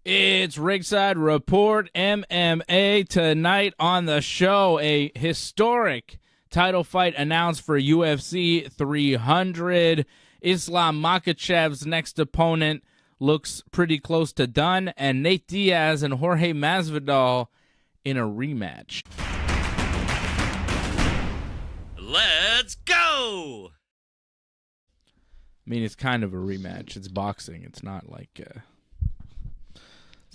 It's Ringside Report MMA. Tonight on the show, a historic title fight announced for UFC 300. Islam Makhachev's next opponent looks pretty close to done, and Nate Diaz and Jorge Masvidal in a rematch. Let's go! I mean, it's kind of a rematch. It's boxing. It's not like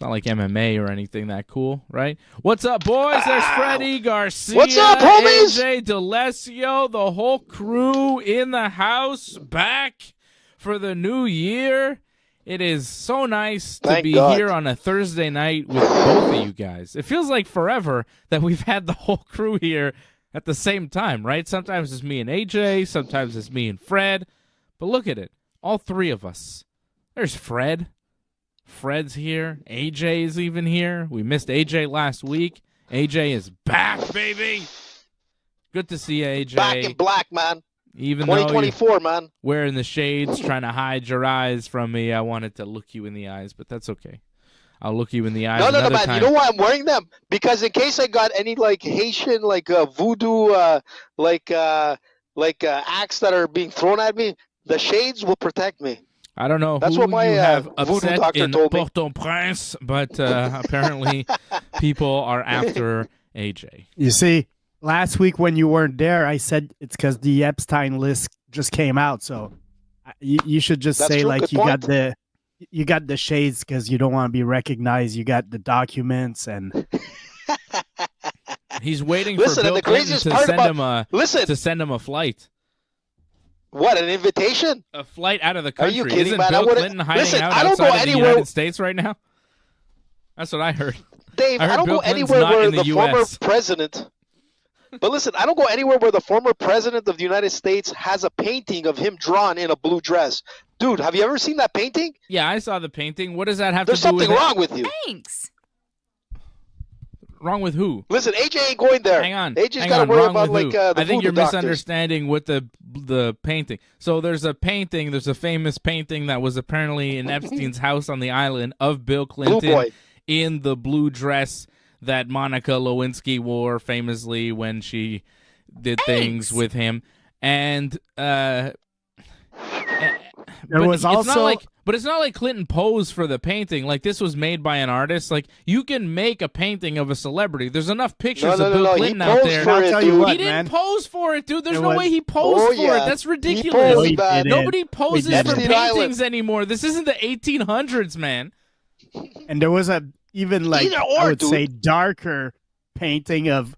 MMA or anything that cool, right? What's up, boys? There's Freddie Garcia. What's up, homies? AJ DeLesio, the whole crew in the house, back for the new year. It is so nice to be here on a Thursday night with both of you guys. It feels like forever that we've had the whole crew here at the same time, right? Sometimes it's me and AJ, sometimes it's me and Fred. But look at it. All three of us. There's Fred. Fred's here. AJ is even here. We missed AJ last week. AJ is back, baby. Good to see you, AJ. Back in black, man. Even 2024, though you're man. wearing the shades, trying to hide your eyes from me, I wanted to look you in the eyes, but that's okay. I'll look you in the eyes another man. time. You know why I'm wearing them? Because in case I got any Haitian voodoo acts that are being thrown at me, the shades will protect me. I don't know That's who what my you have voodoo upset doctor in told me. Port-au-Prince, but apparently people are after AJ. You see, last week when you weren't there, I said it's because the Epstein list just came out. So you should just say true. Good point. you got the shades because you don't want to be recognized. You got the documents and he's waiting for Bill Clinton to send him a flight. What, an invitation? A flight out of the country. Are you kidding, Isn't man? Bill Clinton hiding out outside of the United States right now? That's what I heard. Dave, I don't Bill go Clinton's anywhere not where in the the former US. president. But listen, I don't go anywhere where the former president of the United States has a painting of him drawn in a blue dress. Dude, have you ever seen that painting? Yeah, I saw the painting. What does that have There's to do with something wrong with you. Thanks. Wrong with who? Listen, AJ ain't going there. Hang on. AJ's got to worry about the I think you're doctors. misunderstanding with the painting. So there's a painting, there's a famous painting that was apparently in Epstein's house on the island of Bill Clinton in the blue dress that Monica Lewinsky wore famously when she did things with him. And But it's not like Clinton posed for the painting. Like, this was made by an artist. Like, you can make a painting of a celebrity. There's enough pictures of Bill Clinton out there. He didn't pose for it, dude. There's no way he posed for it. That's ridiculous. Nobody poses for paintings anymore. This isn't the 1800s, man. And there was a I would say darker painting of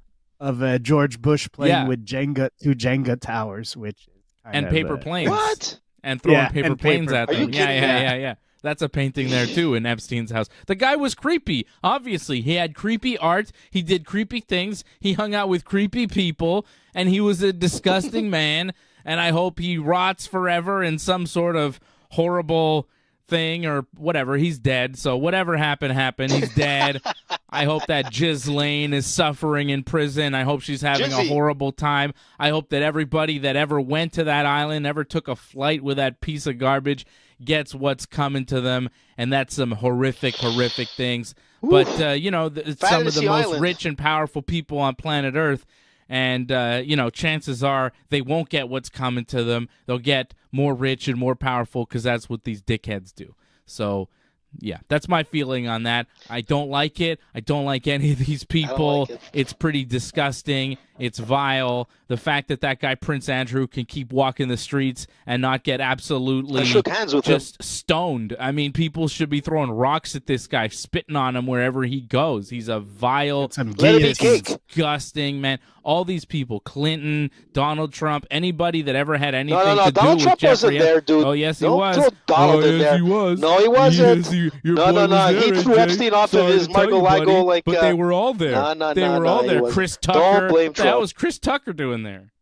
George Bush playing with two Jenga towers, which and paper planes. What? And throwing paper planes at them. Yeah. That's a painting there, too, in Epstein's house. The guy was creepy. Obviously, he had creepy art. He did creepy things. He hung out with creepy people, and he was a disgusting man, and I hope he rots forever in some sort of horrible thing or whatever. He's dead, so whatever happened. He's dead. I hope that Ghislaine is suffering in prison. I hope she's having a horrible time. I hope that everybody that ever went to that island, ever took a flight with that piece of garbage, gets what's coming to them, and that's some horrific things. Oof. But, it's some of the most rich and powerful people on planet Earth, and, chances are they won't get what's coming to them. They'll get more rich and more powerful because that's what these dickheads do. So, yeah, that's my feeling on that. I don't like it. I don't like any of these people. It's pretty disgusting. It's vile. The fact that guy Prince Andrew can keep walking the streets and not get absolutely just stoned. I mean, people should be throwing rocks at this guy, spitting on him wherever he goes. He's a vile, disgusting man. All these people, Clinton, Donald Trump, anybody that ever had anything to do Donald with Trump Jeffrey wasn't there, dude. Oh, yes, he Don't was. throw Donald in there. He was. No, he wasn't. No. He threw Epstein off of his Mar-a-Lago but they were all there. They were all there. Chris Tucker. Don't blame Trump. What was Chris Tucker doing there?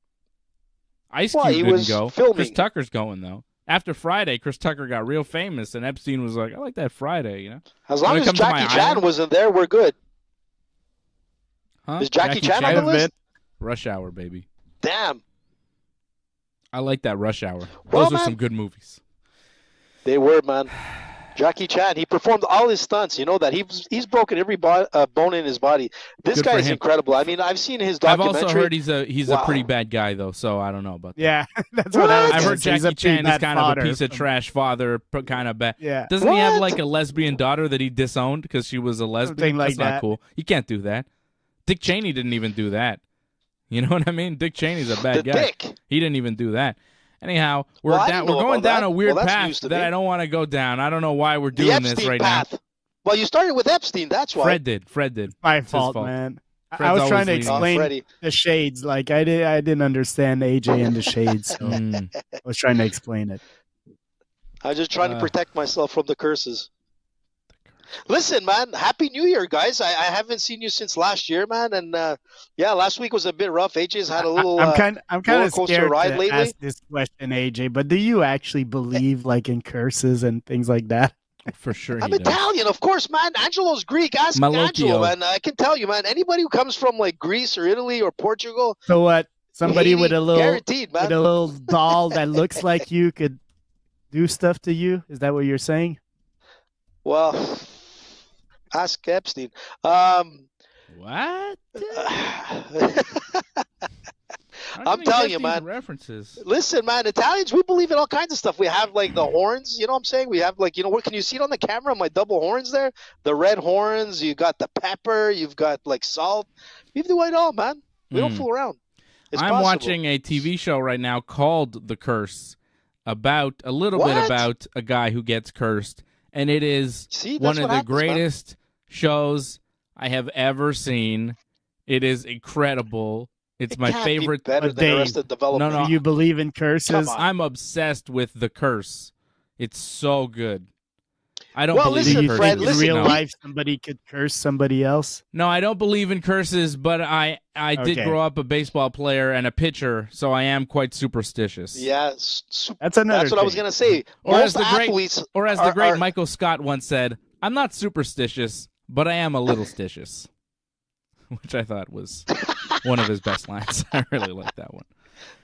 Ice Cube didn't go. Filming. Chris Tucker's going, though. After Friday, Chris Tucker got real famous, and Epstein was like, I like that Friday, you know? As long as Jackie Chan wasn't there, we're good. Huh? Is Jackie Chan on the list? Rush Hour, baby. Damn. I like that Rush Hour. Those were some good movies. They were, man. Jackie Chan, he performed all his stunts. You know that he's broken every bone in his body. This guy is incredible. I mean, I've seen his documentary. I've also heard he's a pretty bad guy though, so I don't know about that. Yeah, that's what I was I've heard. Jackie Chan is kind of a piece of trash father, kind of bad. Yeah, doesn't he have like a lesbian daughter that he disowned because she was a lesbian? Something like That's not cool. You can't do that. Dick Cheney didn't even do that. You know what I mean? Dick Cheney's a bad guy. Dick. He didn't even do that. Anyhow, we're going down a weird path that I don't want to go down. I don't know why we're doing this right now. Well, you started with Epstein, that's why. Fred did. My fault, man. I was trying to explain the shades. Like I didn't understand AJ and the shades. So I was trying to explain it. I was just trying to protect myself from the curses. Listen, man, Happy New Year, guys. I haven't seen you since last year, man. And yeah, last week was a bit rough. AJ's had a little I'm kind of scared ride to lately. ask this question, AJ, but do you actually believe like in curses and things like that? For sure. I'm Italian, of course, man. Angelo's Greek. Ask Angelo, man. I can tell you, man. Anybody who comes from like Greece or Italy or Portugal. So what? Somebody with a little guaranteed, man. With a little doll that looks like you could do stuff to you? Is that what you're saying? Well, ask Epstein. What? I'm telling you, man. References. Listen, man, Italians, we believe in all kinds of stuff. We have like the horns, you know what I'm saying? We have like, you know, what can you see it on the camera? My double horns there? The red horns, you got the pepper, you've got like salt. We do it all, man. We don't fool around. I'm watching a TV show right now called The Curse about a little bit about a guy who gets cursed. And it is one of the greatest shows I have ever seen. It is incredible. It's my favorite. Better than Arrested Development. No. Do you believe in curses? I'm obsessed with The Curse. It's so good. I don't well, believe listen, in curses. Fred, listen, in real life, somebody could curse somebody else? No, I don't believe in curses, but I did grow up a baseball player and a pitcher, so I am quite superstitious. Yeah, that's another. That's what I was gonna say. Or as the great Michael Scott once said, "I'm not superstitious, but I am a little stitious," which I thought was one of his best lines. I really like that one.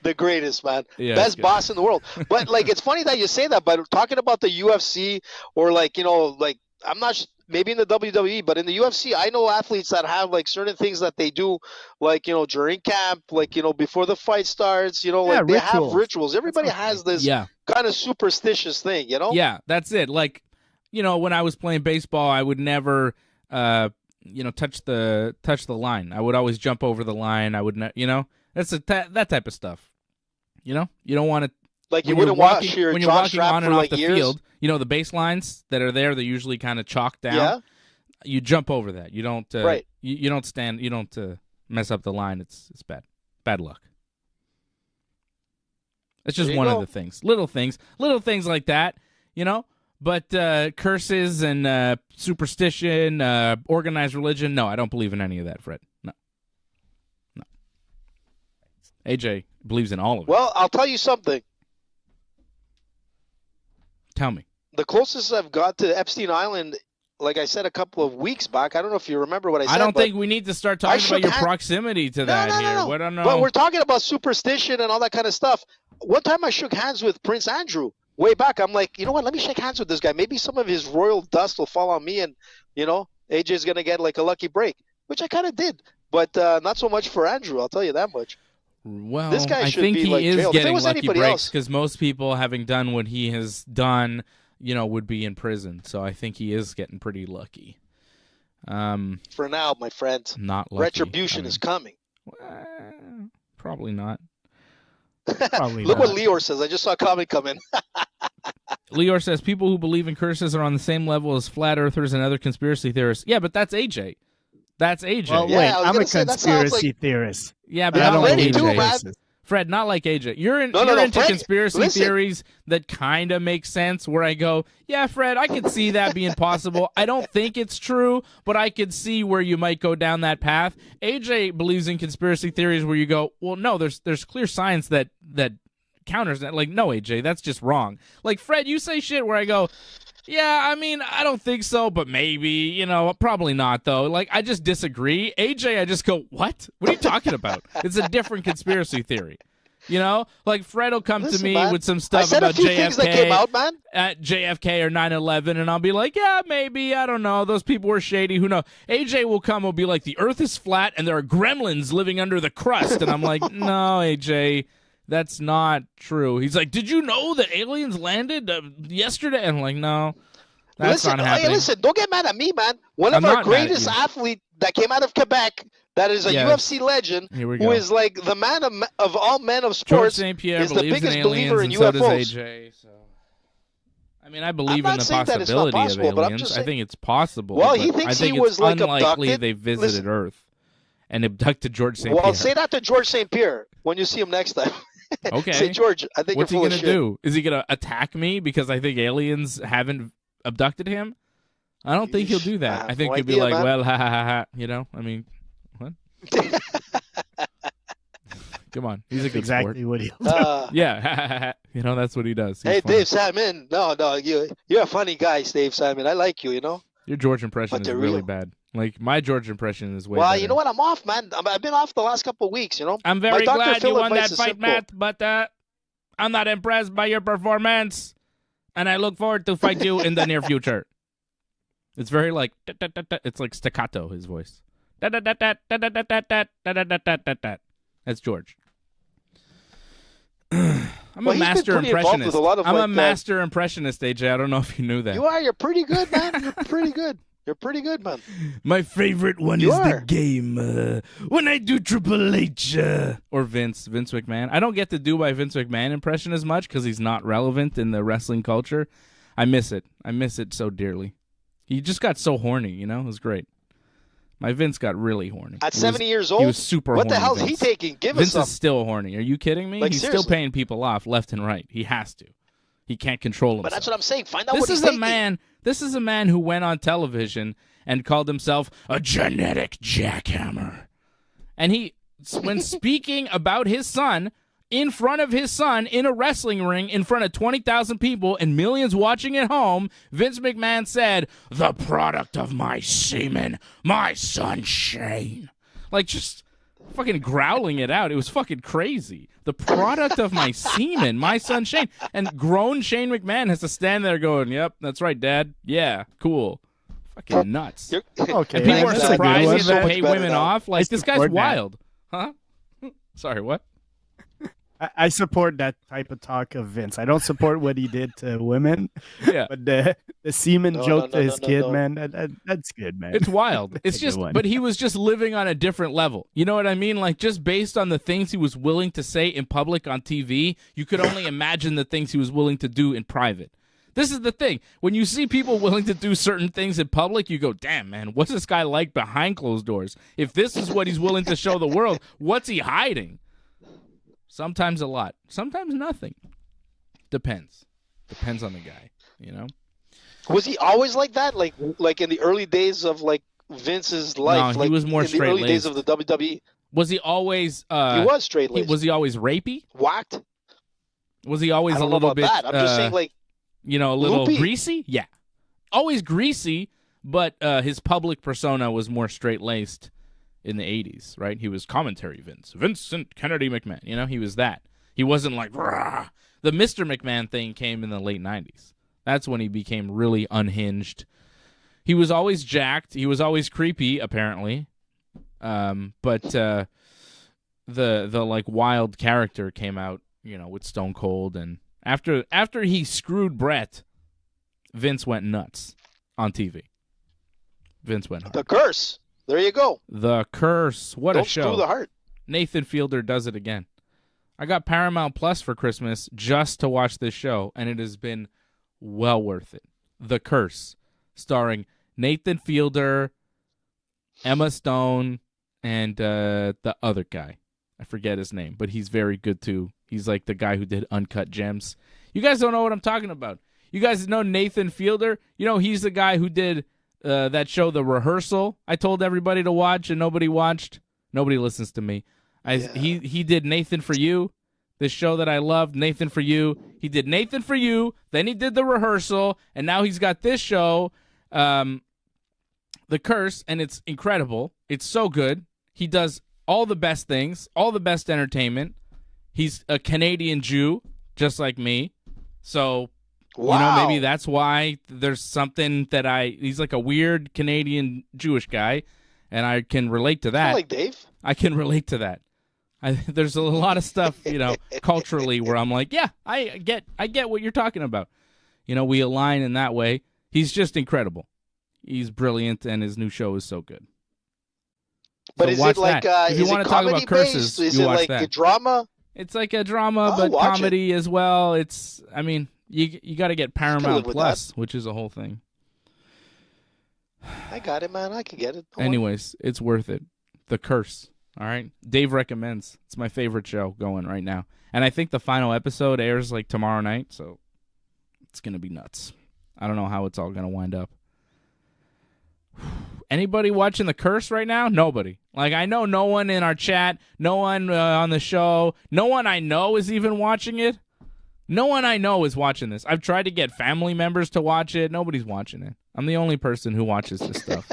The greatest, man. Yeah, best boss in the world. But like, it's funny that you say that, but talking about the UFC or like, you know, like I'm not maybe in the WWE, but in the UFC, I know athletes that have like certain things that they do, like, you know, during camp, like, you know, before the fight starts, you know, like they have rituals. Everybody has this kind of superstitious thing, you know? Yeah, that's it. Like, you know, when I was playing baseball, I would never, you know, touch the line. I would always jump over the line. I would, you know. That's that type of stuff, you know. You don't want to like you wouldn't watch your when you're walking on and off the field. You know the baselines that are there. They're usually kind of chalked down. Yeah. You jump over that. You don't. Right. You don't stand. You don't mess up the line. It's bad luck. It's just one of the things. Little things like that. You know. But curses and superstition, organized religion. No, I don't believe in any of that, Fred. No. AJ believes in all of it. Well, I'll tell you something. Tell me. The closest I've got to Epstein Island, like I said a couple of weeks back, I don't know if you remember what I said. I don't think we need to start talking about your proximity to that here. No. I don't know. But we're talking about superstition and all that kind of stuff. One time I shook hands with Prince Andrew way back. I'm like, you know what? Let me shake hands with this guy. Maybe some of his royal dust will fall on me and, you know, AJ's going to get like a lucky break, which I kind of did. But not so much for Andrew, I'll tell you that much. Well, this guy I should think be he like is jailed. getting lucky breaks because most people, having done what he has done, you know, would be in prison. So I think he is getting pretty lucky. For now, my friend. Not lucky. Retribution is coming. Probably not. Look what Lior says. I just saw a comment come in. Lior says people who believe in curses are on the same level as flat earthers and other conspiracy theorists. Yeah, but that's AJ. That's AJ. Well, wait, I'm a conspiracy theorist. Yeah, but not like AJ. Fred, not like AJ. You're into conspiracy theories that kind of make sense, where I go, yeah, Fred, I could see that being possible. I don't think it's true, but I could see where you might go down that path. AJ believes in conspiracy theories where you go, well, no, there's clear science that counters that. Like, no, AJ, that's just wrong. Like, Fred, you say shit where I go, yeah, I mean, I don't think so, but maybe, you know, probably not, though. Like, I just disagree. AJ, I just go, what? What are you talking about? It's a different conspiracy theory. You know, like Fred will come to me man, with some stuff I said about a few JFK things that came out, man. At JFK or 9/11, and I'll be like, yeah, maybe, I don't know. Those people were shady. Who knows? AJ will come. Will be like, the Earth is flat, and there are gremlins living under the crust, and I'm like, no, AJ. That's not true. He's like, did you know that aliens landed yesterday? And I'm like, no, that's not happening. Hey, listen, don't get mad at me, man. One of our greatest athletes that came out of Quebec, that is a UFC legend, who is like the man of all men of sports, George St. Pierre is the biggest believer in and UFOs. So does AJ, so. I mean, I believe in the possibility of aliens. I think it's possible. Well, he thinks he was like abducted. They visited Earth and abducted George St. Pierre. Well, say that to George St. Pierre when you see him next time. Okay. Say, George, I think what's you're full he of gonna shit. do? Is he gonna attack me because I think aliens haven't abducted him? I don't think he'll do that. I think he'll be like, man. Well, ha ha ha ha. You know, I mean, what? Come on, he's a good exactly sport. What he'll do. Yeah, you know, that's what he does. He's hey, funny. Dave Simon. No, you're a funny guy, Dave Simon. I like you. You know. Your George impression is really bad. Like, my George impression is way better. Well, you know what? I'm off, man. I've been off the last couple of weeks, you know. I'm very glad you won that fight, Matt, but I'm not impressed by your performance, and I look forward to fight you in the near future. It's very like, it's like staccato, his voice. That's George. I'm a master impressionist. I'm a master impressionist, AJ. I don't know if you knew that. You are. You're pretty good, man. You're pretty good. You're pretty good, man. My favorite one is the game. When I do Triple H or Vince McMahon. I don't get to do my Vince McMahon impression as much because he's not relevant in the wrestling culture. I miss it. I miss it so dearly. He just got so horny, you know? It was great. My Vince got really horny. At 70 years old? He was super horny. What the hell is he taking? Vince is still horny. Are you kidding me? Like, He's seriously. still paying people off left and right. He has to. He can't control himself. But that's what I'm saying. Find out what he's taking. This is a man who went on television and called himself a genetic jackhammer. And he, when speaking about his son, in front of his son, in a wrestling ring, in front of 20,000 people and millions watching at home, Vince McMahon said, "The product of my semen, my son Shane." Like, just fucking growling it out. It was fucking crazy. The product of my semen, my son Shane. And grown Shane McMahon has to stand there going, "Yep, that's right, Dad. Yeah, cool." Fucking nuts. Okay, and people are surprised he has to So pay much women now. off. Like, this guy's support that. wild. Huh? Sorry, what? I support that type of talk of Vince. I don't support what he did to women. Yeah. But the semen joke to his kid, no. man, that's good, man. It's wild. It's That's a just, good one. but he was just living on a different level. You know what I mean? Like, just based on the things he was willing to say in public on TV, you could only imagine the things he was willing to do in private. This is the thing. When you see people willing to do certain things in public, you go, damn, man, what's this guy like behind closed doors? If this is what he's willing to show the world, what's he hiding? Sometimes a lot. Sometimes nothing. Depends. Depends on the guy, you know? Was he always like that? Like in the early days of like Vince's life? No, like he was more in the early days of the WWE? Was he always... He was straight-laced. Was he always rapey? Whacked? Was he always I don't a little know about bit... that. I'm just saying, like... You know, a little loopy. greasy? Yeah. Always greasy, but his public persona was more straight-laced in the 80s, right? He was commentary Vince. Vincent Kennedy McMahon. You know, he was that. He wasn't like, rah. The Mr. McMahon thing came in the late 90s. That's when he became really unhinged. He was always jacked. He was always creepy, apparently. But the like wild character came out, you know, with Stone Cold, and after he screwed Brett, Vince went nuts on TV. Vince went hard. The Curse. There you go. The Curse. What Don't a show. screw the heart. Nathan Fielder does it again. I got Paramount Plus for Christmas just to watch this show, and it has been well worth it. The Curse, starring Nathan Fielder, Emma Stone, and the other guy. I forget his name, but he's very good too. He's like the guy who did Uncut Gems. You guys don't know what I'm talking about. You guys know Nathan Fielder? You know, he's the guy who did that show, The Rehearsal. I told everybody to watch, and nobody watched. Nobody listens to me. He did Nathan For You, this show that I loved, Nathan For You. He did Nathan For You, then he did The Rehearsal, and now he's got this show, The Curse, and it's incredible. It's so good. He does all the best things, all the best entertainment. He's a Canadian Jew, just like me. So, maybe that's why there's something that he's like a weird Canadian Jewish guy, and I can relate to that. Like Dave? I can relate to that. There's a lot of stuff, culturally where I'm like, yeah, I get what you're talking about. We align in that way. He's just incredible. He's brilliant, and his new show is so good. But is it like if you want to talk about curses, is it like a drama? It's like a drama, but comedy as well. You got to get Paramount Plus, which is a whole thing. I got it, man. I can get it. Anyways, it's worth it. The Curse. All right. Dave recommends. It's my favorite show going right now. And I think the final episode airs like tomorrow night, so it's going to be nuts. I don't know how it's all going to wind up. Anybody watching The Curse right now? Nobody. Like, I know no one in our chat, no one on the show, no one I know is even watching it. No one I know is watching this. I've tried to get family members to watch it. Nobody's watching it. I'm the only person who watches this stuff.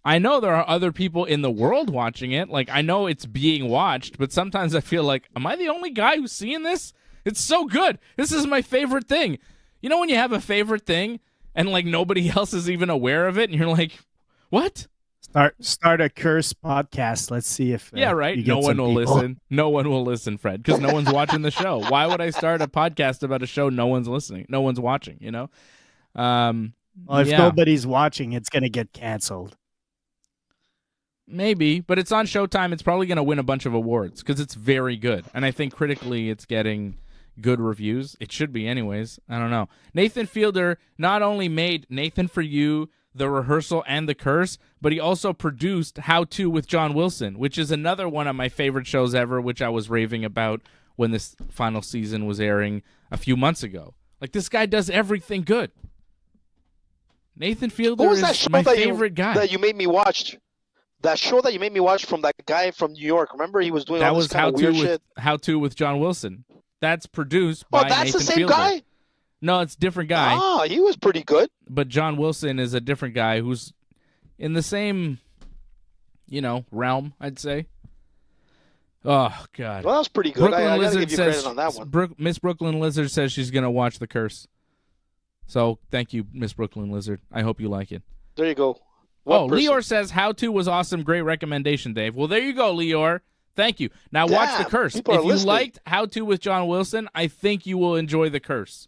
I know there are other people in the world watching it. Like, I know it's being watched, but sometimes I feel like, am I the only guy who's seeing this? It's so good. This is my favorite thing. You know when you have a favorite thing and, like, nobody else is even aware of it, and you're like, what? Start a Curse podcast. Let's see if yeah, right. No one will listen. No one will listen, Fred, because no one's watching the show. Why would I start a podcast about a show no one's listening? No one's watching. Well, if nobody's watching, it's gonna get canceled. Maybe, but it's on Showtime. It's probably gonna win a bunch of awards because it's very good, and I think critically, it's getting good reviews. It should be, anyways. I don't know. Nathan Fielder not only made Nathan For You, The Rehearsal, and The Curse, but he also produced How To with John Wilson, which is another one of my favorite shows ever, which I was raving about when this final season was airing a few months ago. Like, this guy does everything good. Nathan Fielder is my favorite guy. That you made me watch. That show that you made me watch from that guy from New York. Remember, he was doing all this kind of weird shit. How To with John Wilson. That's produced by Nathan Fielder. Oh, that's the same guy? No, it's a different guy. Oh, he was pretty good. But John Wilson is a different guy who's in the same, realm, I'd say. Oh, God. Well, that was pretty good. I gotta give you credit on that one. Miss Brooklyn Lizard says she's going to watch The Curse. So, thank you, Miss Brooklyn Lizard. I hope you like it. There you go. Leor says, How To was awesome. Great recommendation, Dave. Well, there you go, Leor. Thank you. Now, watch The Curse. If you liked How To with John Wilson, I think you will enjoy The Curse.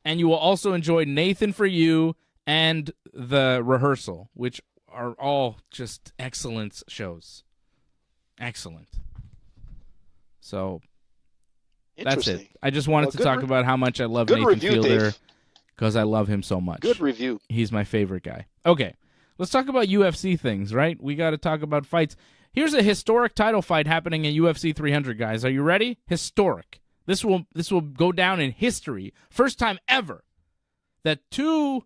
And you will also enjoy Nathan For You and The Rehearsal, which are all just excellent shows. Excellent. So, that's it. I just wanted to talk about how much I love Nathan Fielder because I love him so much. Good review. He's my favorite guy. Okay, let's talk about UFC things, right? We got to talk about fights. Here's a historic title fight happening in UFC 300, guys. Are you ready? Historic. This will go down in history. First time ever that two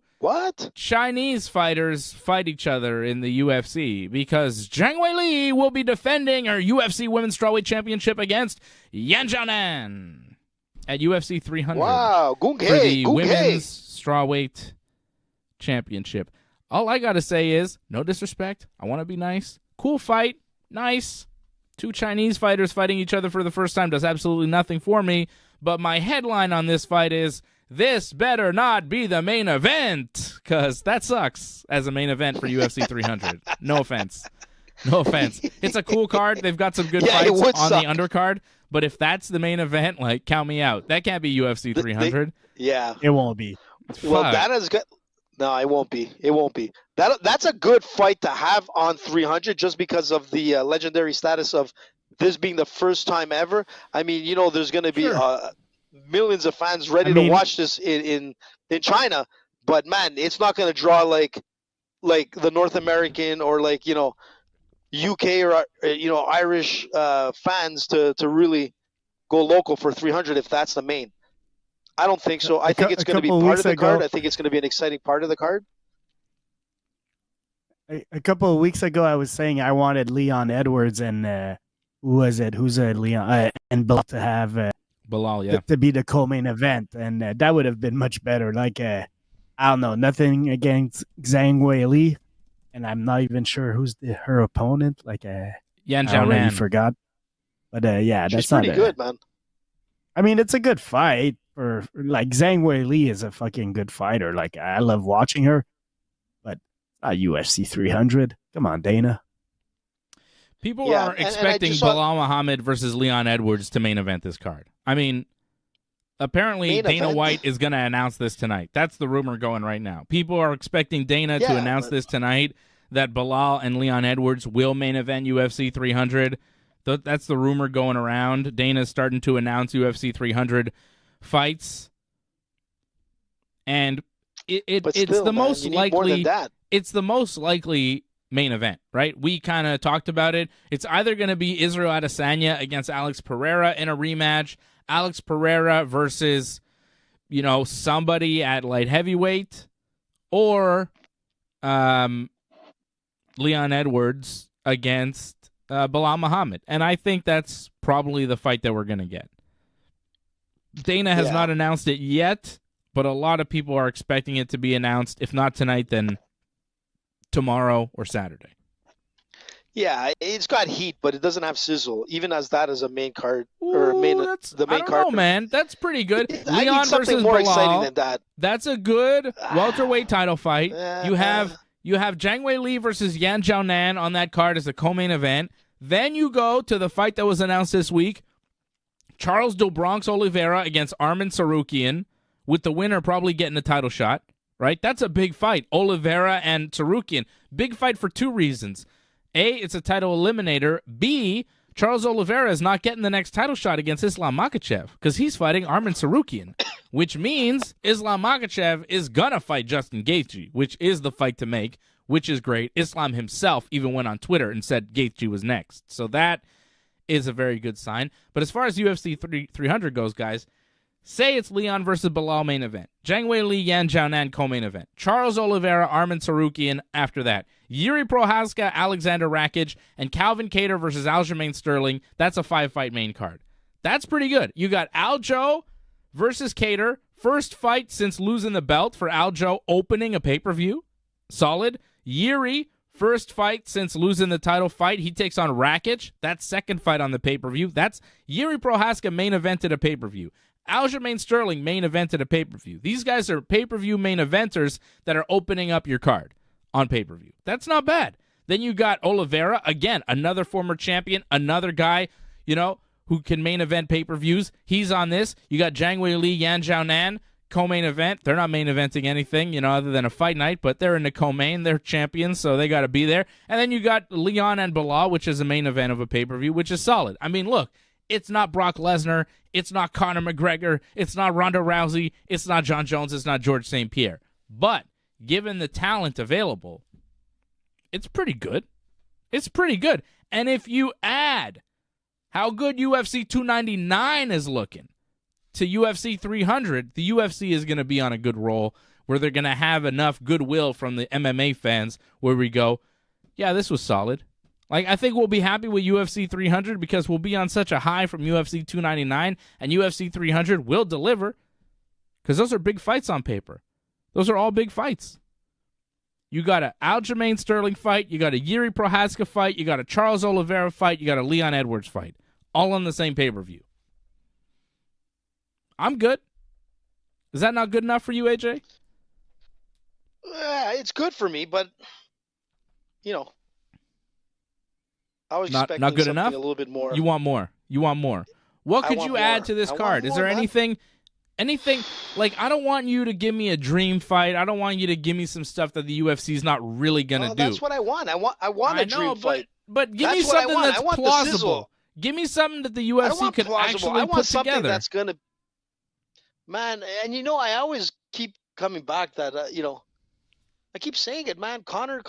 Chinese fighters fight each other in the UFC because Zhang Weili will be defending her UFC Women's Strawweight Championship against Yan Xiaonan at UFC 300. Wow, for the Women's Strawweight Championship. All I got to say is, no disrespect, I want to be nice. Cool fight, nice. Two Chinese fighters fighting each other for the first time does absolutely nothing for me, but my headline on this fight is, this better not be the main event, because that sucks as a main event for UFC 300. No offense. No offense. It's a cool card. They've got some good fights on the undercard, but if that's the main event, like, count me out. That can't be UFC 300. It won't be. Well, that is good. No, it won't be. It won't be. That's a good fight to have on 300 just because of the legendary status of this being the first time ever. I mean, there's going to be millions of fans ready to watch this in China, but man, it's not going to draw like the North American or UK or Irish fans to really go local for 300 if that's the main. I don't think so. I think it's going to be part of the card. I think it's going to be an exciting part of the card. A couple of weeks ago, I was saying I wanted Leon Edwards and who was it? Who's Leon and Belal to have Belal, yeah, to be the co-main event, and that would have been much better. Like I don't know, nothing against Zhang Weili, and I'm not even sure who's her opponent. Like Yan Xiaonan. I already forgot. But yeah, She's that's pretty not good, man. I mean, it's a good fight. For like Zhang Weili is a fucking good fighter. Like I love watching her, but not UFC 300. Come on, Dana. People are expecting Belal Muhammad versus Leon Edwards to main event this card. I mean, apparently Dana White is going to announce this tonight. That's the rumor going right now. People are expecting Dana to announce this tonight, that Belal and Leon Edwards will main event UFC 300. That's the rumor going around. Dana's starting to announce UFC 300 fights. And it's the most likely. It's the most likely main event, right? We kind of talked about it. It's either going to be Israel Adesanya against Alex Pereira in a rematch, Alex Pereira versus, somebody at light heavyweight, or Leon Edwards against Belal Muhammad. And I think that's probably the fight that we're going to get. Dana has not announced it yet, but a lot of people are expecting it to be announced. If not tonight, then tomorrow or Saturday. Yeah, it's got heat, but it doesn't have sizzle. Even as that as a main card I don't know, man. That's pretty good. Leon versus more Belal, exciting than that. That's a good welterweight title fight. You have Zhang Weili versus Yan Xiaonan on that card as a co-main event. Then you go to the fight that was announced this week, Charles do Bronx Oliveira against Arman Tsarukyan, with the winner probably getting a title shot. Right? That's a big fight. Oliveira and Tsarukyan. Big fight for two reasons. A, it's a title eliminator. B, Charles Oliveira is not getting the next title shot against Islam Makhachev because he's fighting Arman Tsarukyan, which means Islam Makhachev is going to fight Justin Gaethje, which is the fight to make, which is great. Islam himself even went on Twitter and said Gaethje was next. So that is a very good sign. But as far as UFC 300 goes, guys, say it's Leon versus Belal main event. Zhang Weili, Yan Xiaonan co-main event. Charles Oliveira, Arman Tsarukyan after that. Yuri Prochazka, Alexander Rakic, and Calvin Kattar versus Aljamain Sterling. That's a 5-fight main card. That's pretty good. You got Aljo versus Kattar. First fight since losing the belt for Aljo opening a pay-per-view. Solid. Yuri, first fight since losing the title fight. He takes on Rakic. That's second fight on the pay-per-view. That's Yuri Prochazka main evented a pay-per-view. Aljamain Sterling main evented a pay-per-view. These guys are pay-per-view main eventers that are opening up your card on pay-per-view. That's not bad. Then you got Oliveira, again, another former champion, another guy, who can main event pay-per-views. He's on this. You got Zhang Weili, Yan Xiaonan, co-main event. They're not main eventing anything, other than a fight night, but they're in the co-main. They're champions, so they got to be there. And then you got Leon and Belal, which is a main event of a pay-per-view, which is solid. I mean, look, it's not Brock Lesnar. It's not Conor McGregor. It's not Ronda Rousey. It's not Jon Jones. It's not George St. Pierre. But given the talent available, it's pretty good. It's pretty good. And if you add how good UFC 299 is looking to UFC 300, the UFC is going to be on a good roll where they're going to have enough goodwill from the MMA fans where we go, yeah, this was solid. Like, I think we'll be happy with UFC 300 because we'll be on such a high from UFC 299, and UFC 300 will deliver because those are big fights on paper. Those are all big fights. You got an Aljamain Sterling fight, you got a Yuri Prochazka fight, you got a Charles Oliveira fight, you got a Leon Edwards fight, all on the same pay-per-view. I'm good. Is that not good enough for you, AJ? It's good for me, but, I was expecting not good enough? A little bit more. You want more. What could you add to this card? Is there anything, like, I don't want you to give me a dream fight. I don't want you to give me some stuff that the UFC is not really going to do. That's what I want. I want a dream fight. But give me something that's plausible. Give me something that the UFC could actually put together. That's going to, man, and I always keep coming back that, I keep saying it, man, Conor.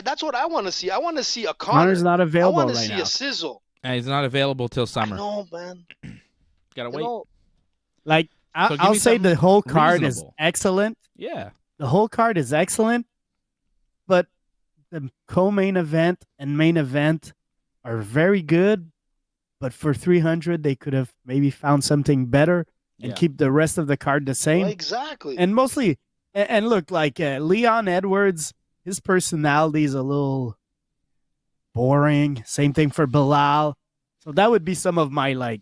That's what I want to see. I want to see a Conor. Conor's not available right now. I want to see a sizzle. He's not available till summer. I know, man. Gotta wait. Like, I'll say the whole card is excellent. Yeah. The whole card is excellent, but the co-main event and main event are very good, but for 300, they could have maybe found something better and keep the rest of the card the same. Well, exactly. And mostly, and look, like Leon Edwards, his personality is a little boring. Same thing for Belal. So that would be some of my, like,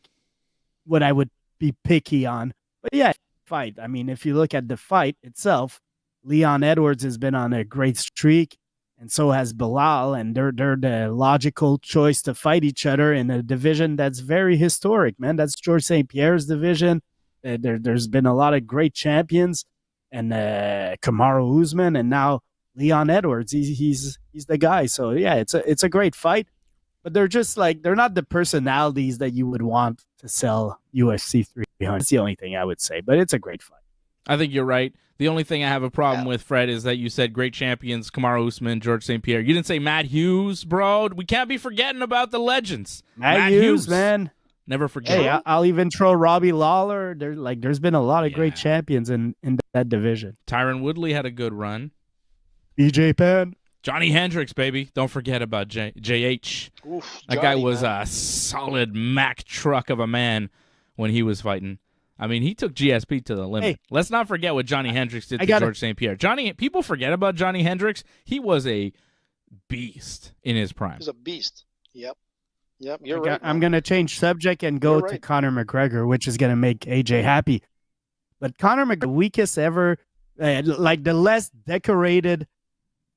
what I would be picky on. But yeah, fight. I mean, if you look at the fight itself, Leon Edwards has been on a great streak, and so has Belal, and they're the logical choice to fight each other in a division that's very historic, man. That's George St. Pierre's division. There's been a lot of great champions, and Kamaru Usman, and now Leon Edwards. He's the guy. So yeah, it's a great fight. But they're just like, they're not the personalities that you would want to sell UFC 300. That's the only thing I would say. But it's a great fight. I think you're right. The only thing I have a problem with, Fred, is that you said great champions, Kamaru Usman, George St. Pierre. You didn't say Matt Hughes, bro. We can't be forgetting about the legends. Matt Hughes, man. Never forget. Hey, I'll even throw Robbie Lawler. There's been a lot of great champions in that division. Tyron Woodley had a good run. BJ Penn. Johnny Hendricks, baby. Don't forget about JH. Oof, that guy was a solid Mack truck of a man when he was fighting. I mean, he took GSP to the limit. Hey, let's not forget what Johnny Hendricks did to George St. Pierre. People forget about Johnny Hendricks. He was a beast in his prime. He was a beast. Yep, you're right. I'm going to change subject and go to Conor McGregor, which is going to make AJ happy. But Conor McGregor, the weakest ever, like the less decorated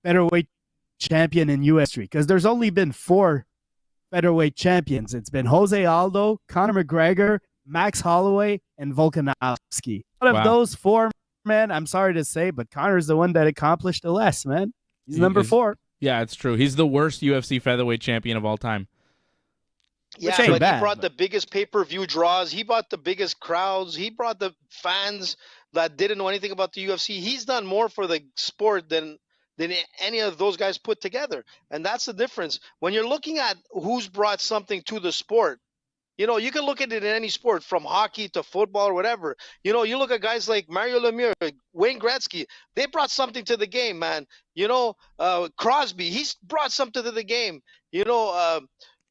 featherweight champion in UFC history, because there's only been 4 featherweight champions. It's been Jose Aldo, Conor McGregor, Max Holloway, and Volkanovski. Out of those 4, man, I'm sorry to say, but Conor's the one that accomplished the less, man. He's number 4. Yeah, it's true. He's the worst UFC featherweight champion of all time. Yeah, but he brought the biggest pay-per-view draws. He brought the biggest crowds. He brought the fans that didn't know anything about the UFC. He's done more for the sport than any of those guys put together. And that's the difference. When you're looking at who's brought something to the sport, you know, you can look at it in any sport, from hockey to football or whatever. You know, you look at guys like Mario Lemieux, Wayne Gretzky. They brought something to the game, man. You know, Crosby, he's brought something to the game. You know,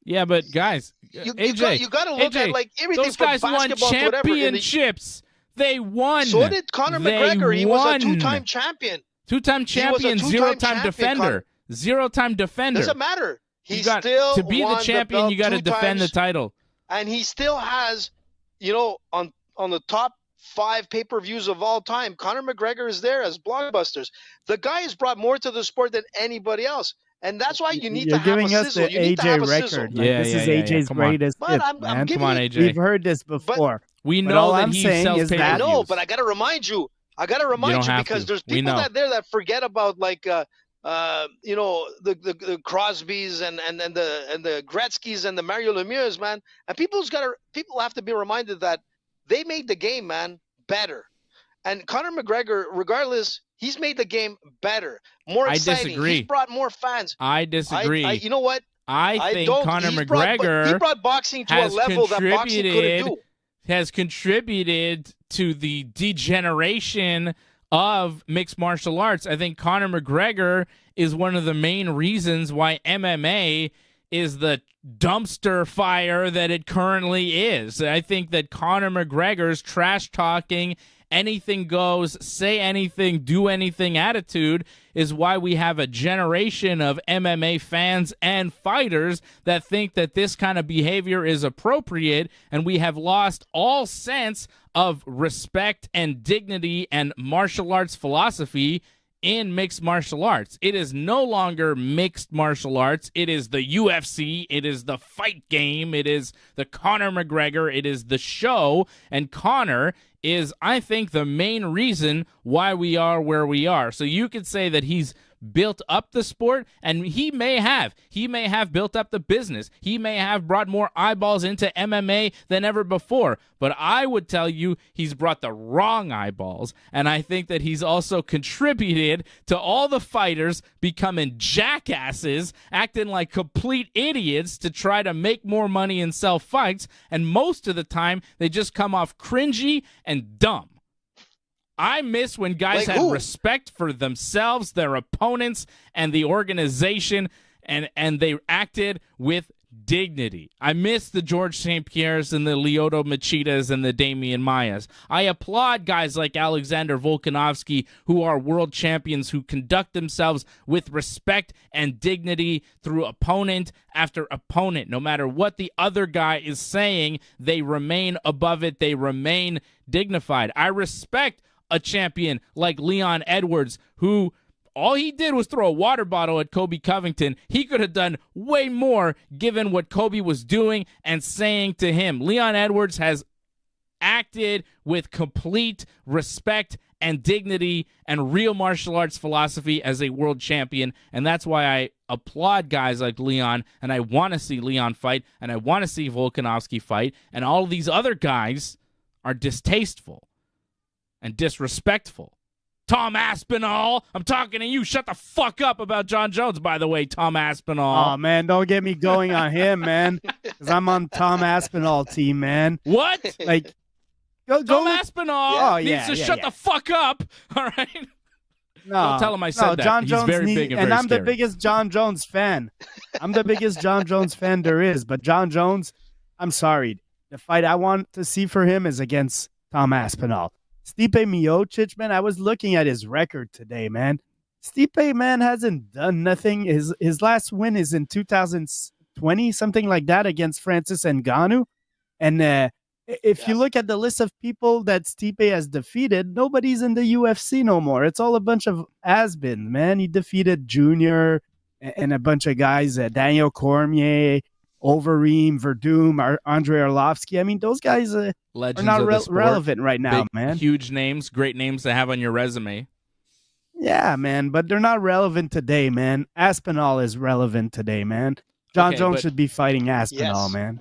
yeah, but guys, AJ, you got to look at like everything those from guys basketball won to whatever. Championships. They won. So did Conor McGregor. He was a 2-time champion. 2-time champion, 0-time defender. 0-time defender. Doesn't matter. To be the champion, you got to defend the title. And he still has, you know, on the top 5 pay-per-views of all time, Conor McGregor is there as blockbusters. The guy has brought more to the sport than anybody else. And that's why you need to have a sizzle. You need to have a sizzle. This is AJ's greatest hit, man. Come on, AJ. We've heard this before. We know that he sells pay-per-views. I know, but I got to remind you. Because there's people out there that forget about, like, you know, the Crosbys and the Gretzkys and the Mario Lemieux, man. And people have to be reminded that they made the game, man, better. And Conor McGregor, regardless, he's made the game better, more exciting. I disagree. He's brought more fans. I disagree. You know what? I think Conor McGregor he brought boxing to a level that boxing couldn't do. Has contributed to the degeneration of mixed martial arts. I think Conor McGregor is one of the main reasons why MMA is the dumpster fire that it currently is. I think that Conor McGregor's trash talking, anything goes, say anything, do anything attitude is why we have a generation of MMA fans and fighters that think that this kind of behavior is appropriate, and we have lost all sense of respect and dignity and martial arts philosophy in mixed martial arts. It is no longer mixed martial arts. It is the UFC. It is the fight game. It is the Conor McGregor. It is the show. And Conor is, I think, the main reason why we are where we are. So you could say that he's built up the sport, and he may have built up the business. He may have brought more eyeballs into MMA than ever before, but I would tell you he's brought the wrong eyeballs, and I think that he's also contributed to all the fighters becoming jackasses, acting like complete idiots to try to make more money and sell fights, and most of the time they just come off cringy and dumb. I miss when guys had respect for themselves, their opponents, and the organization, and they acted with dignity. I miss the George St. Pierres and the Lyoto Machitas and the Damian Mayas. I applaud guys like Alexander Volkanovski, who are world champions, who conduct themselves with respect and dignity through opponent after opponent. No matter what the other guy is saying, they remain above it. They remain dignified. I respect a champion like Leon Edwards, who all he did was throw a water bottle at Kobe Covington. He could have done way more given what Kobe was doing and saying to him. Leon Edwards has acted with complete respect and dignity and real martial arts philosophy as a world champion, and that's why I applaud guys like Leon, and I want to see Leon fight, and I want to see Volkanovski fight, and all of these other guys are distasteful and disrespectful. Tom Aspinall, I'm talking to you. Shut the fuck up about John Jones, by the way, Tom Aspinall. Oh, man, don't get me going on him, man, because I'm on Tom Aspinall team, man. What? Like, Tom Aspinall needs to shut yeah. the fuck up, all right? No, don't tell him I said that. John He's Jones very big and very I'm scary. the biggest John Jones fan. I'm the biggest John Jones fan there is, but John Jones, I'm sorry. The fight I want to see for him is against Tom Aspinall. Stipe Miocic, man, I was looking at his record today, man. Stipe, man, hasn't done nothing. His last win is in 2020, something like that, against Francis Ngannou. And if you look at the list of people that Stipe has defeated, nobody's in the UFC no more. It's all a bunch of has-been, man. He defeated Junior and a bunch of guys, Daniel Cormier, Overeem, Verdum, Andre Arlovsky. I mean, those guys are not relevant right now, big, man. Huge names, great names to have on your resume. Yeah, man, but they're not relevant today, man. Aspinall is relevant today, man. John Jones should be fighting Aspinall, man.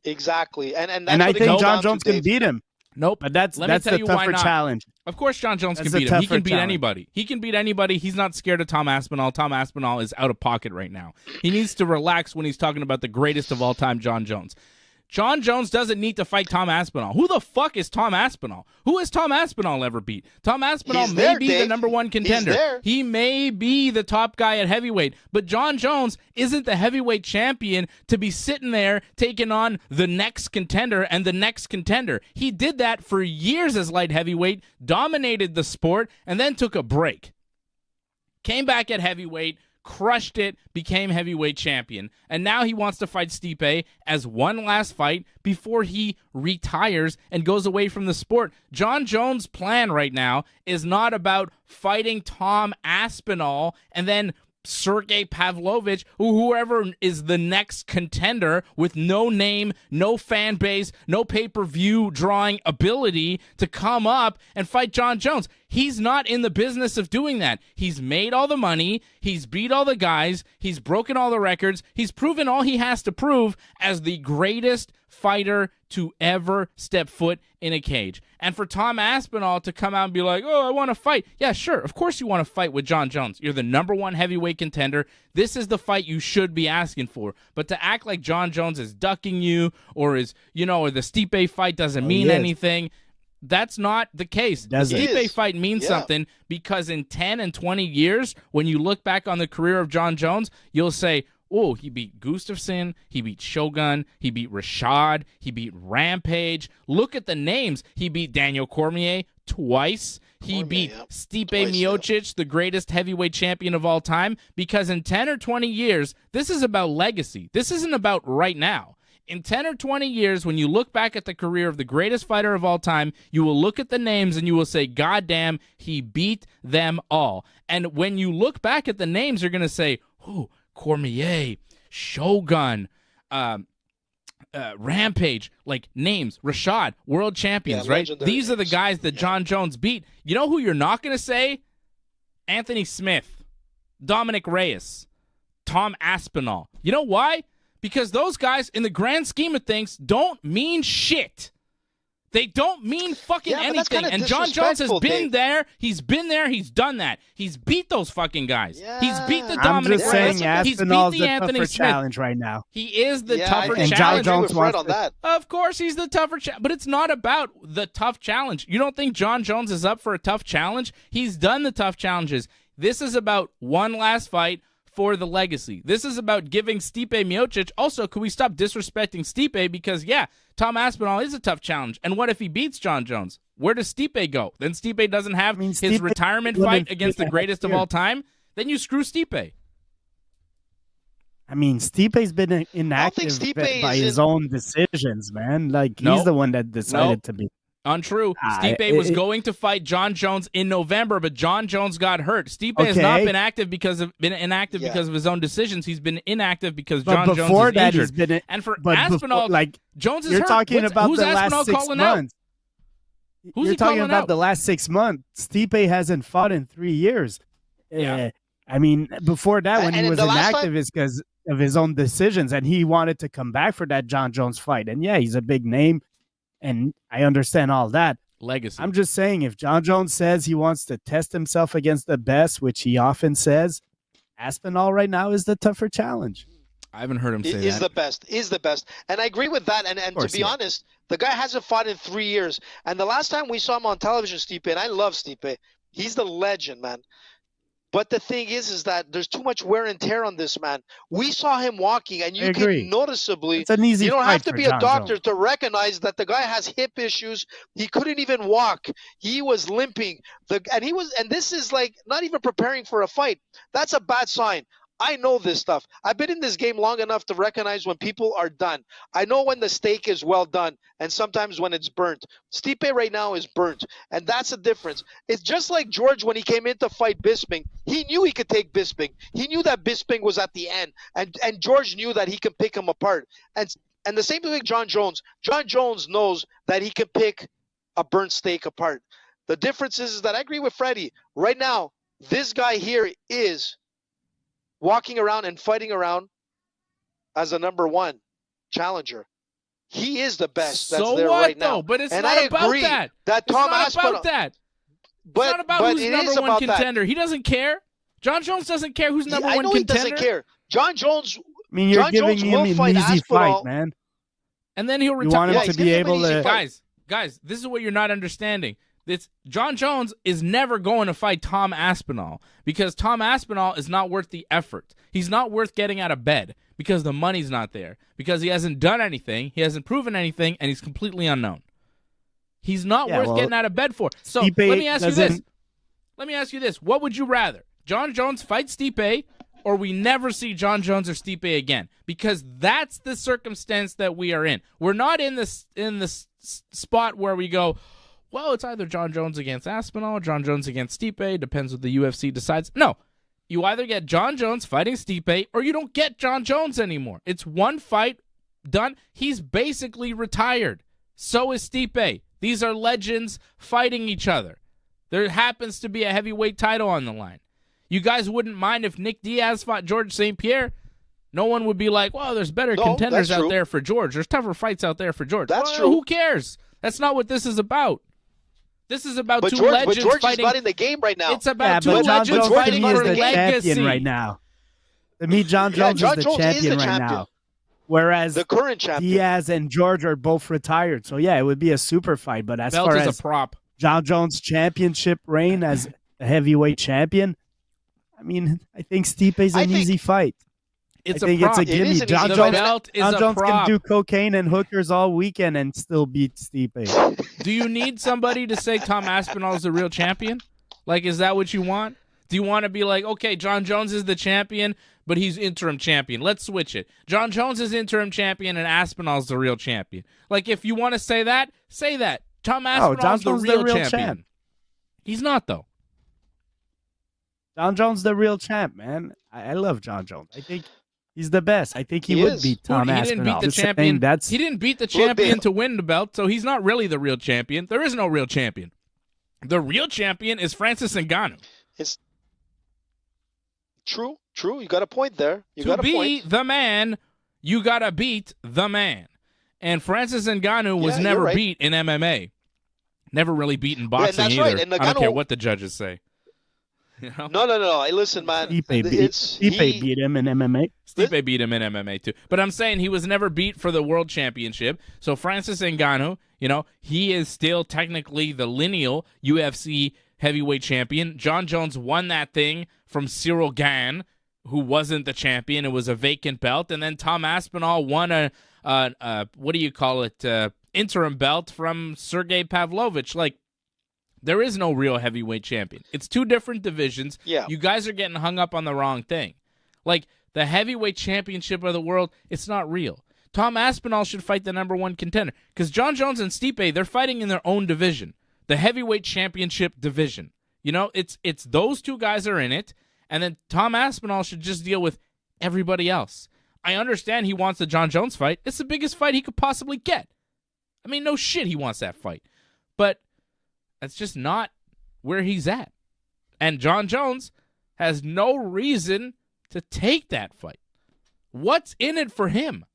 Exactly, and I think John Jones can beat him. Nope. But that's the tougher challenge. Of course John Jones can beat him. He can beat anybody. He can beat anybody. He's not scared of Tom Aspinall. Tom Aspinall is out of pocket right now. He needs to relax when he's talking about the greatest of all time, John Jones. John Jones doesn't need to fight Tom Aspinall. Who the fuck is Tom Aspinall? Who has Tom Aspinall ever beat? Tom Aspinall may be the number one contender. He may be the top guy at heavyweight, but John Jones isn't the heavyweight champion to be sitting there taking on the next contender and the next contender. He did that for years as light heavyweight, dominated the sport, and then took a break. Came back at heavyweight, crushed it, became heavyweight champion, and now he wants to fight Stipe as one last fight before he retires and goes away from the sport. John Jones' plan right now is not about fighting Tom Aspinall and then Sergey Pavlovich, whoever is the next contender with no name, no fan base, no pay-per-view drawing ability to come up and fight John Jones. He's not in the business of doing that. He's made all the money. He's beat all the guys. He's broken all the records. He's proven all he has to prove as the greatest fighter to ever step foot in a cage. And for Tom Aspinall to come out and be like, oh, I want to fight. Yeah, sure. Of course you want to fight with John Jones. You're the number one heavyweight contender. This is the fight you should be asking for. But to act like John Jones is ducking you or is, or the Stipe fight doesn't mean anything, that's not the case. The Stipe fight means something because in 10 and 20 years, when you look back on the career of John Jones, you'll say, oh, he beat Gustafsson, he beat Shogun, he beat Rashad, he beat Rampage. Look at the names. He beat Daniel Cormier twice. He beat Stipe Miocic, the greatest heavyweight champion of all time, because in 10 or 20 years, this is about legacy. This isn't about right now. In 10 or 20 years, when you look back at the career of the greatest fighter of all time, you will look at the names and you will say, God damn, he beat them all. And when you look back at the names, you're going to say, oh, Cormier, Shogun, Rampage, like names, Rashad, world champions, right? These are the guys that John Jones beat. You know who you're not going to say? Anthony Smith, Dominic Reyes, Tom Aspinall. You know why? Because those guys, in the grand scheme of things, don't mean shit. They don't mean fucking anything. And John Jones has been there. He's been there. He's done that. He's beat those fucking guys. Yeah. He's beat the Dominic Reyes. I'm just saying Aspinall's the Anthony tougher Smith challenge right now. He is the tougher and challenge. John Jones wants on that. Of course he's the tougher challenge. But it's not about the tough challenge. You don't think John Jones is up for a tough challenge? He's done the tough challenges. This is about one last fight, for the legacy. This is about giving Stipe Miocic. Also, could we stop disrespecting Stipe? Because, yeah, Tom Aspinall is a tough challenge. And what if he beats John Jones? Where does Stipe go? Then Stipe doesn't have his retirement fight against the greatest of all time? Then you screw Stipe. I mean, Stipe's been inactive by his own decisions, man. Like, he's the one that decided to be. Untrue. Stipe was going to fight John Jones in November, but John Jones got hurt. Stipe has not been inactive because of his own decisions. He's been inactive because John Jones is injured. And for Aspinall, Jones is hurt. You're talking about who's the Aspinall last 6 calling months. Out? Who's You're he talking calling about out? the last 6 months. Stipe hasn't fought in 3 years. Yeah. I mean, before that, when he was inactive, it's because of his own decisions, and he wanted to come back for that John Jones fight. And yeah, he's a big name, and I understand all that. Legacy. I'm just saying, if John Jones says he wants to test himself against the best, which he often says, Aspinall right now is the tougher challenge. I haven't heard him say that. Is the best. And I agree with that. And to be honest, the guy hasn't fought in 3 years. And the last time we saw him on television, Stipe, and I love Stipe, he's the legend, man. But the thing is that there's too much wear and tear on this man. We saw him walking, and you can noticeably. It's an easy you don't have to fight be for a John doctor Jones. to recognize that the guy has hip issues. He couldn't even walk. He was limping. And this is like not even preparing for a fight. That's a bad sign. I know this stuff. I've been in this game long enough to recognize when people are done. I know when the steak is well done and sometimes when it's burnt. Stipe right now is burnt, and that's the difference. It's just like George when he came in to fight Bisping. He knew he could take Bisping. He knew that Bisping was at the end, and George knew that he could pick him apart. And the same thing with John Jones. John Jones knows that he can pick a burnt steak apart. The difference is that I agree with Freddie. Right now, this guy here is walking around and fighting around as a number one challenger. He is the best that's there right now. But it's and not I about agree that. That Tom it's not about that. It's not about who's number one contender. That. He doesn't care. John Jones doesn't care who's number one contender. I know he doesn't care. John Jones. I mean, you're giving him an easy fight, man. And then he'll retire. You want him to be able to. Guys, this is what you're not understanding. John Jones is never going to fight Tom Aspinall because Tom Aspinall is not worth the effort. He's not worth getting out of bed because the money's not there, because he hasn't done anything, he hasn't proven anything, and he's completely unknown. He's not worth getting out of bed for. So let me ask you this. Let me ask you this. What would you rather? John Jones fight Stipe, or we never see John Jones or Stipe again? Because that's the circumstance that we are in. We're not in this spot where we go, well, it's either John Jones against Aspinall or John Jones against Stipe. Depends what the UFC decides. No. You either get John Jones fighting Stipe or you don't get John Jones anymore. It's one fight, done. He's basically retired. So is Stipe. These are legends fighting each other. There happens to be a heavyweight title on the line. You guys wouldn't mind if Nick Diaz fought George St. Pierre? No one would be like, well, there's better contenders out there for George. There's tougher fights out there for George. That's true. Who cares? That's not what this is about. This is about two legends but George fighting. is not in the game right now. It's about two legends fighting for the legacy. Champion right now. To me, John Jones is the champion right now. Whereas the current champion Diaz and George are both retired. So yeah, it would be a super fight. But as Belt far is as a prop. John Jones' championship reign as a heavyweight champion, I mean, I think Stipe's an easy fight. It's I think a prop. it's a gimme. John Jones can do cocaine and hookers all weekend and still beat Stipe. Do you need somebody to say Tom Aspinall is the real champion? Like, is that what you want? Do you want to be like, okay, John Jones is the champion, but he's interim champion. Let's switch it. John Jones is interim champion and Aspinall's the real champion. Like, if you want to say that, say that. Tom Aspinall's the real champion. He's not, though. John Jones the real champ, man. I love John Jones. I think he's the best. I think he would beat Tom Aspinall. He didn't beat the champion. He didn't beat the champion to win the belt, so he's not really the real champion. There is no real champion. The real champion is Francis Ngannou. It's true. You got a point there. To be the man, you got to beat the man. And Francis Ngannou was never beat in MMA. Never really beat in boxing either. Right. And I don't care what the judges say. You know? No. Hey, listen, man. Stipe beat him in MMA. Stipe beat him in MMA too. But I'm saying he was never beat for the world championship. So Francis Ngannou, he is still technically the lineal UFC heavyweight champion. John Jones won that thing from Cyril Gane. who wasn't the champion. It was a vacant belt. And then Tom Aspinall won a interim belt from Sergey Pavlovich. Like, there is no real heavyweight champion. It's two different divisions. Yeah. You guys are getting hung up on the wrong thing. Like, the heavyweight championship of the world, it's not real. Tom Aspinall should fight the number one contender. Because Jon Jones and Stipe, they're fighting in their own division. The heavyweight championship division. You know, it's those two guys are in it, and then Tom Aspinall should just deal with everybody else. I understand he wants the Jon Jones fight. It's the biggest fight he could possibly get. I mean, no shit he wants that fight. But that's just not where he's at. And Jon Jones has no reason to take that fight. What's in it for him?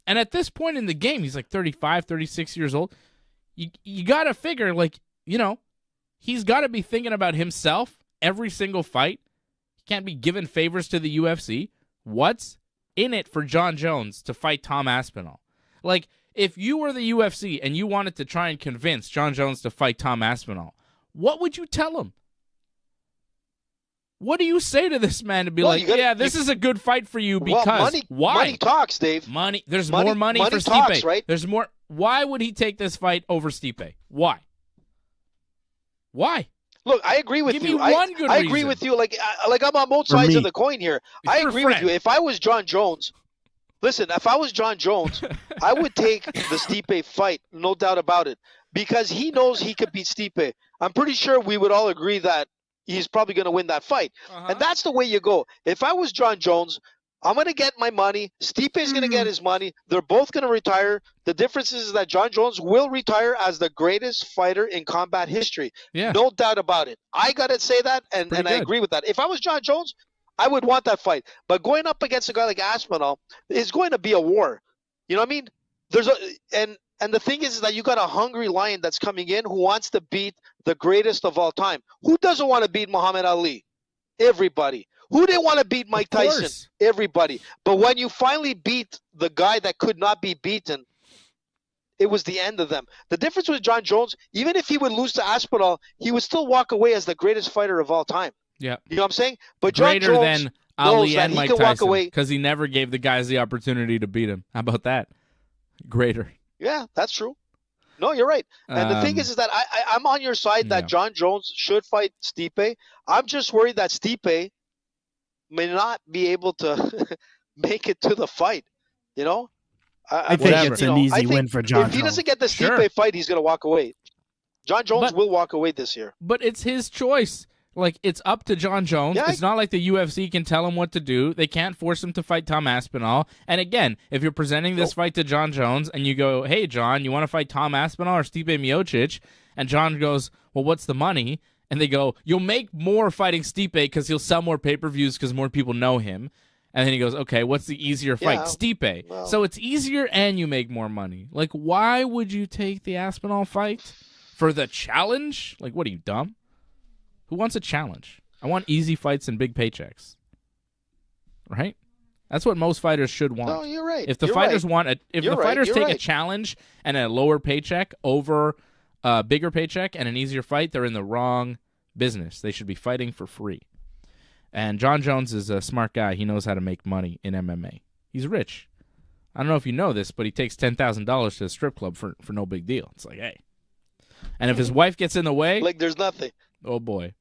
And at this point in the game, he's like 35, 36 years old. You got to figure, like, you know, he's got to be thinking about himself every single fight. He can't be giving favors to the UFC. What's in it for Jon Jones to fight Tom Aspinall? Like, if you were the UFC and you wanted to try and convince Jon Jones to fight Tom Aspinall, what would you tell him? What do you say to this man to be this is a good fight for you because why? Money talks, Dave. Money. There's more money for Stipe. Talks, right? There's more. Why would he take this fight over Stipe? Why? Why? Look, I agree with Give you. me one good I reason. agree with you. Like I'm on both sides of the coin here. I agree with you. If I was Jon Jones, listen, if I was Jon Jones, I would take the Stipe fight, no doubt about it, because he knows he could beat Stipe. I'm pretty sure we would all agree that he's probably going to win that fight. And that's the way you go. If I was Jon Jones, I'm going to get my money. Stipe is going to get his money. They're both going to retire. The difference is that Jon Jones will retire as the greatest fighter in combat history. Yeah. No doubt about it. I got to say that, and I agree with that. If I was Jon Jones, I would want that fight. But going up against a guy like Aspinall is going to be a war. You know what I mean? And the thing is that you got a hungry lion that's coming in who wants to beat the greatest of all time. Who doesn't want to beat Muhammad Ali? Everybody. Who didn't want to beat Mike Tyson? Everybody. But when you finally beat the guy that could not be beaten, it was the end of them. The difference with Jon Jones, even if he would lose to Aspinall, he would still walk away as the greatest fighter of all time. Yeah. You know what I'm saying? But Jon Greater Jones than Ali and Mike Tyson, away because he never gave the guys the opportunity to beat him. How about that? Greater. Yeah, that's true. No, you're right. And the thing is that I'm on your side that Jon Jones should fight Stipe. I'm just worried that Stipe may not be able to make it to the fight. You know? I think it's an easy win for Jon Jones. If he doesn't get the Stipe fight, he's going to walk away. Jon Jones will walk away this year. But it's his choice. Like, it's up to Jon Jones. Yeah, it's not like the UFC can tell him what to do. They can't force him to fight Tom Aspinall. And again, if you're presenting this fight to Jon Jones and you go, hey, Jon, you want to fight Tom Aspinall or Stipe Miocic? And Jon goes, well, what's the money? And they go, you'll make more fighting Stipe because he'll sell more pay-per-views because more people know him. And then he goes, okay, what's the easier fight? Stipe. Well, so it's easier and you make more money. Like, why would you take the Aspinall fight? For the challenge? Like, what are you, dumb? Who wants a challenge? I want easy fights and big paychecks. Right? That's what most fighters should want. No, you're right. If the fighters take a challenge and a lower paycheck over a bigger paycheck and an easier fight, they're in the wrong business. They should be fighting for free. And Jon Jones is a smart guy. He knows how to make money in MMA. He's rich. I don't know if you know this, but he takes $10,000 to a strip club for no big deal. It's like, hey. And if his wife gets in the way, like there's nothing. Oh boy.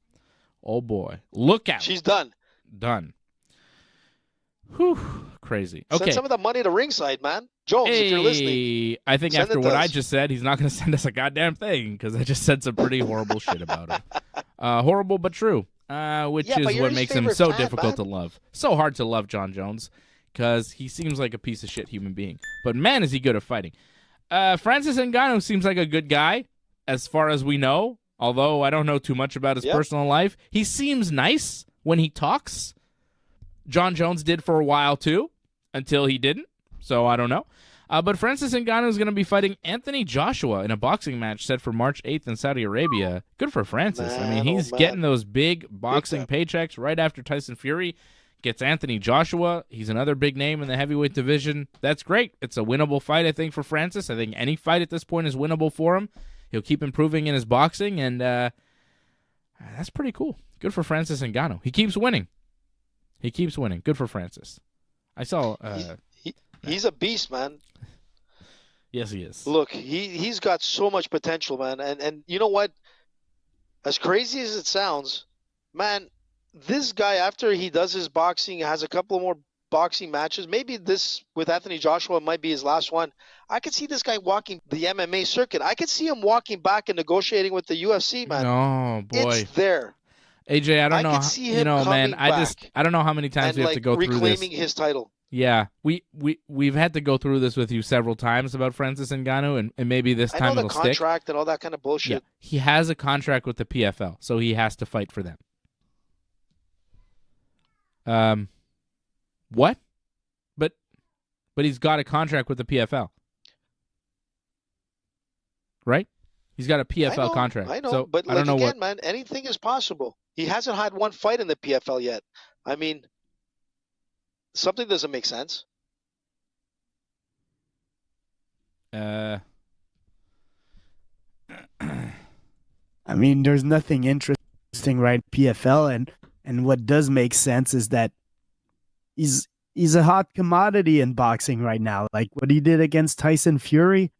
Oh boy. Look out. She's done. Done. Whew. Crazy. Okay. Send some of the money to Ringside, man. Jones, if you're listening. I think after what I just said, he's not going to send us a goddamn thing because I just said some pretty horrible shit about him. Horrible but true, which is what makes him so difficult to love. So hard to love Jon Jones because he seems like a piece of shit human being. But man, is he good at fighting. Francis Ngannou seems like a good guy as far as we know. Although I don't know too much about his personal life. He seems nice when he talks. Jon Jones did for a while, too, until he didn't. So I don't know. But Francis Ngannou is going to be fighting Anthony Joshua in a boxing match set for March 8th in Saudi Arabia. Good for Francis. I mean, he's getting those big boxing paychecks right after Tyson Fury gets Anthony Joshua. He's another big name in the heavyweight division. That's great. It's a winnable fight, I think, for Francis. I think any fight at this point is winnable for him. He'll keep improving in his boxing, and that's pretty cool. Good for Francis Ngannou. He keeps winning. He keeps winning. Good for Francis. I saw. He's a beast, man. Yes, he is. Look, he's got so much potential, man. And you know what? As crazy as it sounds, man, this guy, after he does his boxing, has a couple more boxing matches. Maybe this with Anthony Joshua might be his last one. I could see this guy walking the MMA circuit. I could see him walking back and negotiating with the UFC, man. Oh boy, it's there. AJ, I don't know. Could see him man, I don't know how many times we have to go through this. Reclaiming his title. Yeah, we've had to go through this with you several times about Francis Ngannou, and maybe this time it'll stick. I know the contract and all that kind of bullshit. Yeah, he has a contract with the PFL, so he has to fight for them. What? But he's got a contract with the PFL, right? He's got a PFL contract. I know, so but I don't know again, man, anything is possible. He hasn't had one fight in the PFL yet. I mean, something doesn't make sense. I mean, there's nothing interesting, right? PFL, and what does make sense is that he's a hot commodity in boxing right now. Like what he did against Tyson Fury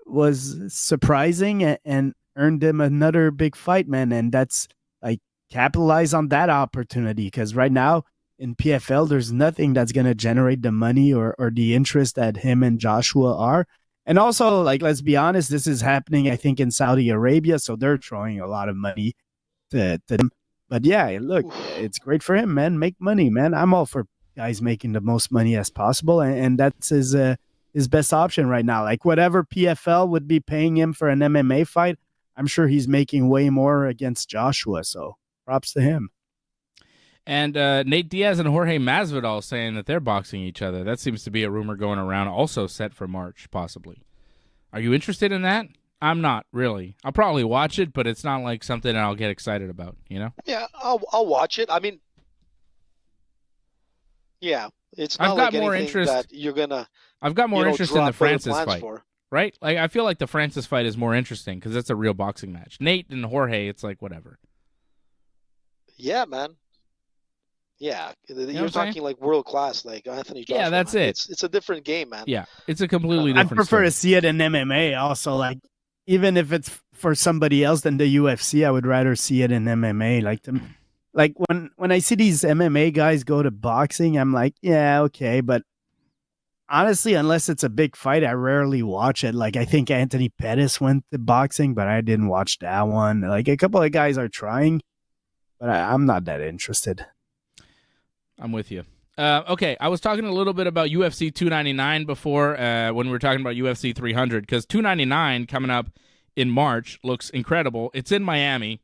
was surprising and earned him another big fight, man. And that's like capitalize on that opportunity, because right now in PFL, there's nothing that's going to generate the money or the interest that him and Joshua are. And also, like, let's be honest, this is happening, I think, in Saudi Arabia, so they're throwing a lot of money to them. But yeah, look, it's great for him, man. Make money, man. I'm all for guys making the most money as possible, and that's his best option right now. Like whatever PFL would be paying him for an MMA fight, I'm sure he's making way more against Joshua. So props to him. And Nate Diaz and Jorge Masvidal saying that they're boxing each other. That seems to be a rumor going around, also set for March, possibly. Are you interested in that? I'm not, really. I'll probably watch it, but it's not like something I'll get excited about, you know? Yeah, I'll watch it. I mean, yeah, it's not like anything that you're going to I've got more interest in the Francis fight, for. Right? Like, I feel like the Francis fight is more interesting because it's a real boxing match. Nate and Jorge, it's like whatever. Yeah, man. Yeah, you're talking like world class, like Anthony Joshua. Yeah, that's it. It's a different game, man. Yeah, it's a completely different. I prefer story. to see it in MMA. Also, like even if it's for somebody else than the UFC, I would rather see it in MMA. Like when I see these MMA guys go to boxing, I'm like, yeah, okay, but honestly, unless it's a big fight, I rarely watch it. Like I think Anthony Pettis went to boxing, but I didn't watch that one. Like a couple of guys are trying, but I'm not that interested. I'm with you. Okay, I was talking a little bit about UFC 299 before when we were talking about UFC 300, because 299 coming up in March looks incredible. It's in Miami,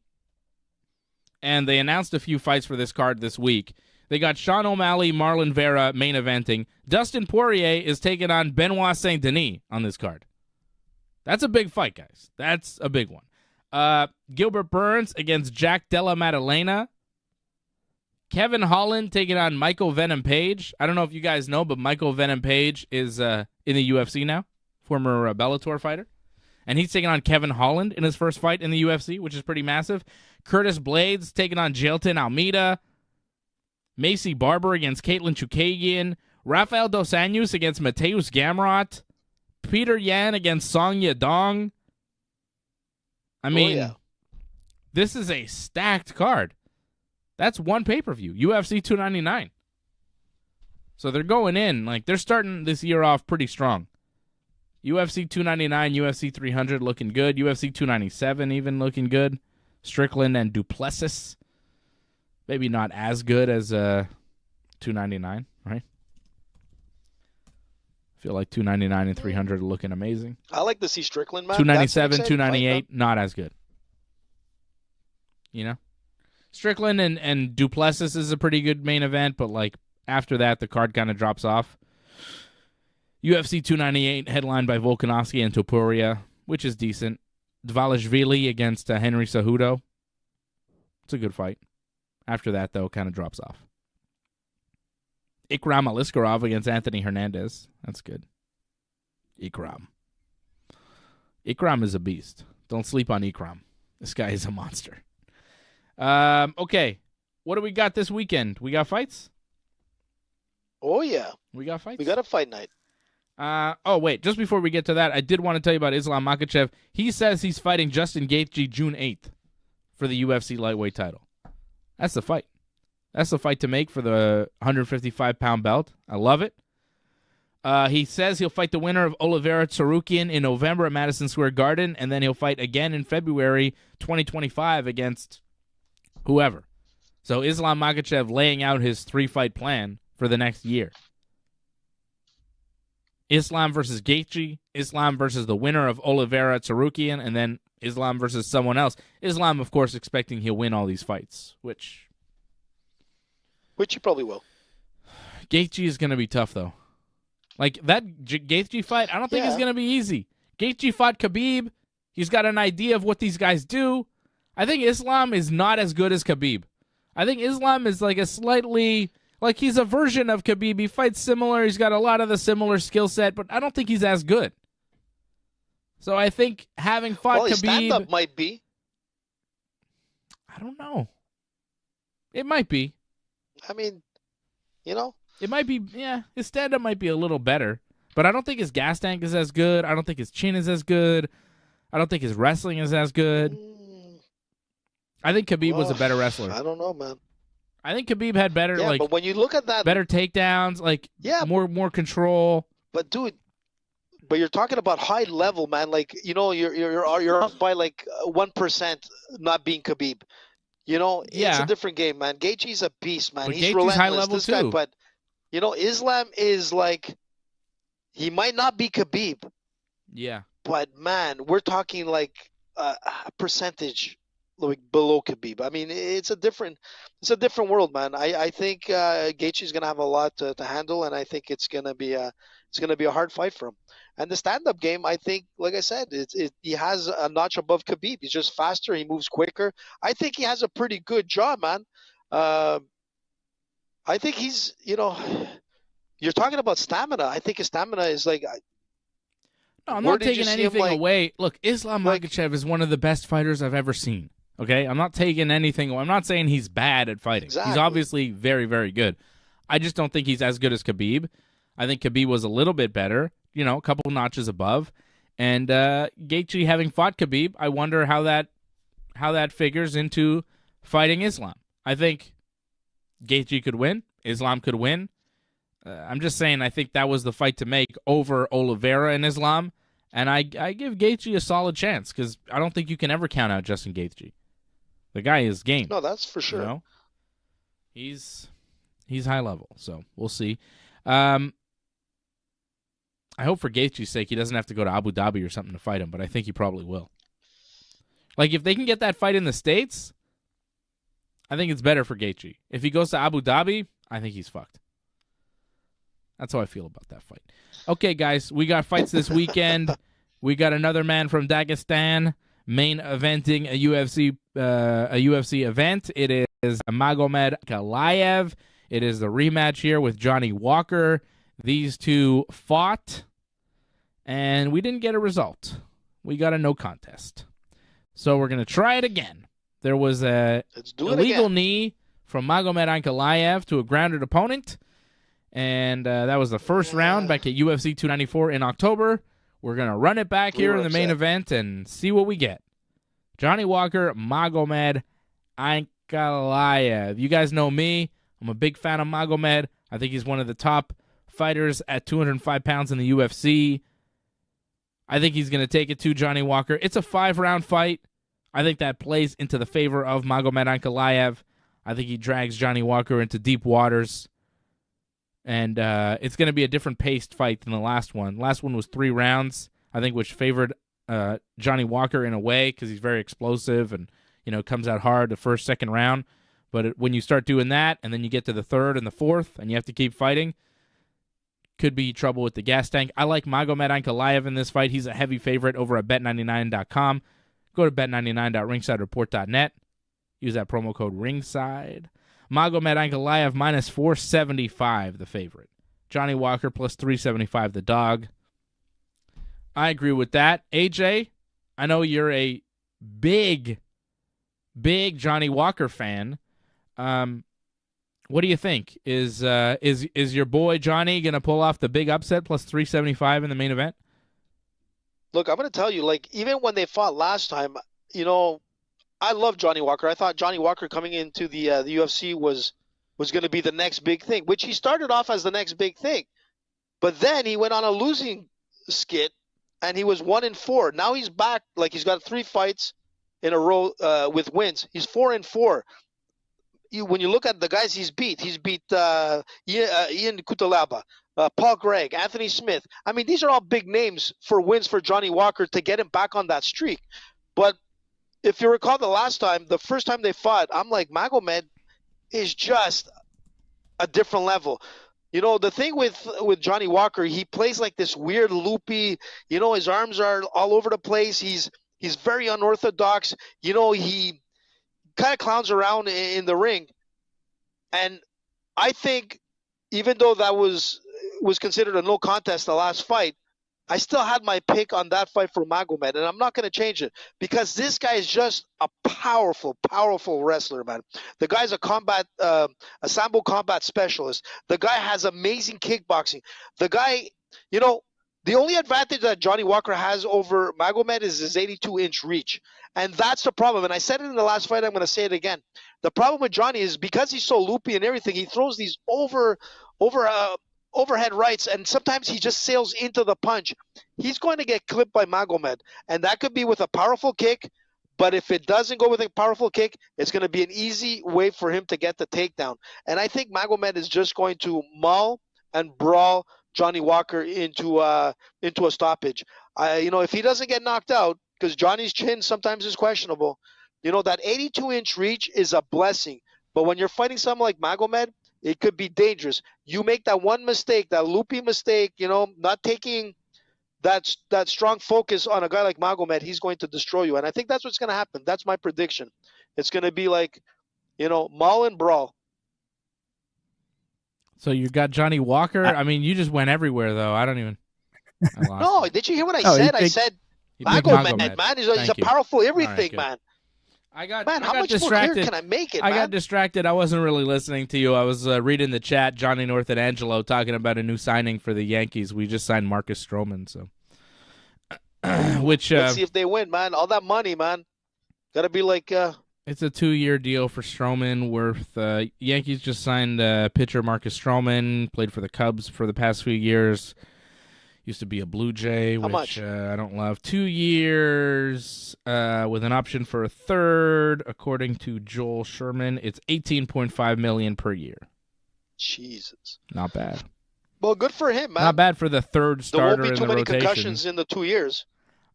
and they announced a few fights for this card this week. They got Sean O'Malley, Marlon Vera main eventing. Dustin Poirier is taking on Benoit Saint Denis on this card. That's a big fight, guys. That's a big one. Gilbert Burns against Jack Della Maddalena. Kevin Holland taking on Michael Venom Page. I don't know if you guys know, but Michael Venom Page is in the UFC now, former Bellator fighter. And he's taking on Kevin Holland in his first fight in the UFC, which is pretty massive. Curtis Blades taking on Jailton Almeida. Macy Barber against Caitlin Chukagian. Rafael Dos Anjos against Mateusz Gamrot. Peter Yan against Song Yadong. I mean, This is a stacked card. That's one pay-per-view, UFC 299. So they're going in, like they're starting this year off pretty strong. UFC 299, UFC 300 looking good. UFC 297 even looking good. Strickland and Duplessis. Maybe not as good as 299, right? I feel like 299 and 300 are looking amazing. I like to see Strickland, man. 297, 298, not as good. You know? Strickland and Duplessis is a pretty good main event, but like after that, the card kind of drops off. UFC 298 headlined by Volkanovski and Topuria, which is decent. Dvalishvili against Henry Cejudo. It's a good fight. After that, though, it kind of drops off. Ikram Aliskerov against Anthony Hernandez. That's good. Ikram is a beast. Don't sleep on Ikram. This guy is a monster. Okay, what do we got this weekend? We got fights? Oh yeah, We got fights. we got a fight night. Oh, wait. Just before we get to that, I did want to tell you about Islam Makhachev. He says he's fighting Justin Gaethje June 8th for the UFC lightweight title. That's the fight. That's the fight to make for the 155-pound belt. I love it. He says he'll fight the winner of Oliveira Tsarukyan in November at Madison Square Garden, and then he'll fight again in February 2025 against whoever. So Islam Makhachev laying out his 3-fight plan for the next year. Islam versus Gaethje, Islam versus the winner of Oliveira Tsarukyan, and then Islam versus someone else. Islam, of course, expecting he'll win all these fights, which he probably will. Gaethje is going to be tough, though. Like, that Gaethje fight, I don't think it's going to be easy. Gaethje fought Khabib. He's got an idea of what these guys do. I think Islam is not as good as Khabib. I think Islam is like a slightly... Like, he's a version of Khabib. He fights similar. He's got a lot of the similar skill set, but I don't think he's as good. So I think having fought Khabib... stand-up might be. I don't know. It might be. I mean, you know. It might be, yeah. His stand-up might be a little better, but I don't think his gas tank is as good. I don't think his chin is as good. I don't think his wrestling is as good. I think Khabib was a better wrestler. I don't know, man. I think Khabib had better, but when you look at that, better takedowns, more control. But dude, you're talking about high level, man. Like, you know, you're up by like 1% not being Khabib. You know, it's a different game, man. Gaethje's a beast, man. But He's Gaethje's relentless. high level this too. guy, but you know, Islam is like, he might not be Khabib. Yeah. But man, we're talking like a percentage like below Khabib. I mean, it's a different world, man. I think Gaethje's gonna have a lot to handle, and I think it's gonna be a hard fight for him. And the stand-up game, I think, like I said, he has a notch above Khabib. He's just faster. He moves quicker. I think he has a pretty good jaw, man. I think he's, you know, you're talking about stamina. I think his stamina is like. No, I'm not taking anything away. Look, Islam Makhachev is one of the best fighters I've ever seen. Okay, I'm not taking anything away. I'm not saying he's bad at fighting. Exactly. He's obviously very, very good. I just don't think he's as good as Khabib. I think Khabib was a little bit better, you know, a couple notches above. And Gaethje having fought Khabib, I wonder how that figures into fighting Islam. I think Gaethje could win. Islam could win. I'm just saying I think that was the fight to make over Oliveira and Islam. And I give Gaethje a solid chance because I don't think you can ever count out Justin Gaethje. The guy is game. No, that's for sure. You know? He's high level, so we'll see. I hope for Gaethje's sake he doesn't have to go to Abu Dhabi or something to fight him, but I think he probably will. Like, if they can get that fight in the States, I think it's better for Gaethje. If he goes to Abu Dhabi, I think he's fucked. That's how I feel about that fight. Okay, guys, we got fights this weekend. We got another man from Dagestan main eventing a UFC event. It is Magomed Ankalaev. It is the rematch here with Johnny Walker. These two fought, and we didn't get a result. We got a no contest. So we're going to try it again. There was a illegal knee from Magomed Ankalaev to a grounded opponent, and that was the first round back at UFC 294 in October. We're going to run it back here in the main event and see what we get. Johnny Walker, Magomed Ankalaev. You guys know me. I'm a big fan of Magomed. I think he's one of the top fighters at 205 pounds in the UFC. I think he's going to take it to Johnny Walker. It's a 5-round fight. I think that plays into the favor of Magomed Ankalaev. I think he drags Johnny Walker into deep waters. And it's going to be a different paced fight than the last one. Last one was 3 rounds, I think, which favored Johnny Walker in a way because he's very explosive and, you know, comes out hard the first, second round. But when you start doing that and then you get to the third and the fourth and you have to keep fighting, could be trouble with the gas tank. I like Magomed Ankalaev in this fight. He's a heavy favorite over at bet99.com. Go to bet99.ringsidereport.net. Use that promo code Ringside. Magomed Ankalaev minus 475, the favorite. Johnny Walker plus 375, the dog. I agree with that. AJ, I know you're a big Johnny Walker fan. What do you think? Is your boy Johnny going to pull off the big upset plus 375 in the main event? Look, I'm going to tell you, like, even when they fought last time, you know, I love Johnny Walker. I thought Johnny Walker coming into the UFC was going to be the next big thing, which he started off as the next big thing. But then he went on a losing skit, and he was 1-4. Now he's back, like he's got 3 fights in a row with wins. He's 4-4. When you look at the guys he's beat Ian Cutelaba, Paul Gregg, Anthony Smith. I mean, these are all big names for wins for Johnny Walker to get him back on that streak. But if you recall the first time they fought, I'm like, Magomed is just a different level. You know, the thing with Johnny Walker, he plays like this weird loopy, you know, his arms are all over the place. He's very unorthodox. You know, he kind of clowns around in the ring. And I think even though that was considered a no contest the last fight, I still had my pick on that fight for Magomed, and I'm not going to change it because this guy is just a powerful, powerful wrestler, man. The guy's a sambo combat specialist. The guy has amazing kickboxing. The guy, you know, the only advantage that Johnny Walker has over Magomed is his 82-inch reach, and that's the problem. And I said it in the last fight. I'm going to say it again. The problem with Johnny is because he's so loopy and everything, he throws these overhead rights, and sometimes he just sails into the punch. He's going to get clipped by Magomed, and that could be with a powerful kick, but if it doesn't go with a powerful kick, it's going to be an easy way for him to get the takedown. And I think Magomed is just going to maul and brawl Johnny Walker into a stoppage. You know, if he doesn't get knocked out, because Johnny's chin sometimes is questionable, you know, that 82-inch reach is a blessing. But when you're fighting someone like Magomed, it could be dangerous. You make that one mistake, that loopy mistake, you know, not taking that strong focus on a guy like Magomed, he's going to destroy you. And I think that's what's going to happen. That's my prediction. It's going to be like, you know, maul and brawl. So you got Johnny Walker. I mean, you just went everywhere, though. I lost No, did you hear what I said? I said Magomed, man. He's a powerful everything, man. I got how much distracted. more clear can I make it, I got distracted. I wasn't really listening to you. I was reading the chat. Johnny North and Angelo talking about a new signing for the Yankees. We just signed Marcus Stroman, so let's see if they win, man. All that money, man. Got to be like it's a 2-year deal for Stroman. Worth Yankees just signed pitcher Marcus Stroman. Played for the Cubs for the past few years. Used to be a Blue Jay, which I don't love. 2 years with an option for a third. According to Joel Sherman, it's $18.5 million per year. Jesus. Not bad. Well, good for him, man. Not bad for the third starter in the rotation. There won't be too many concussions in the 2 years.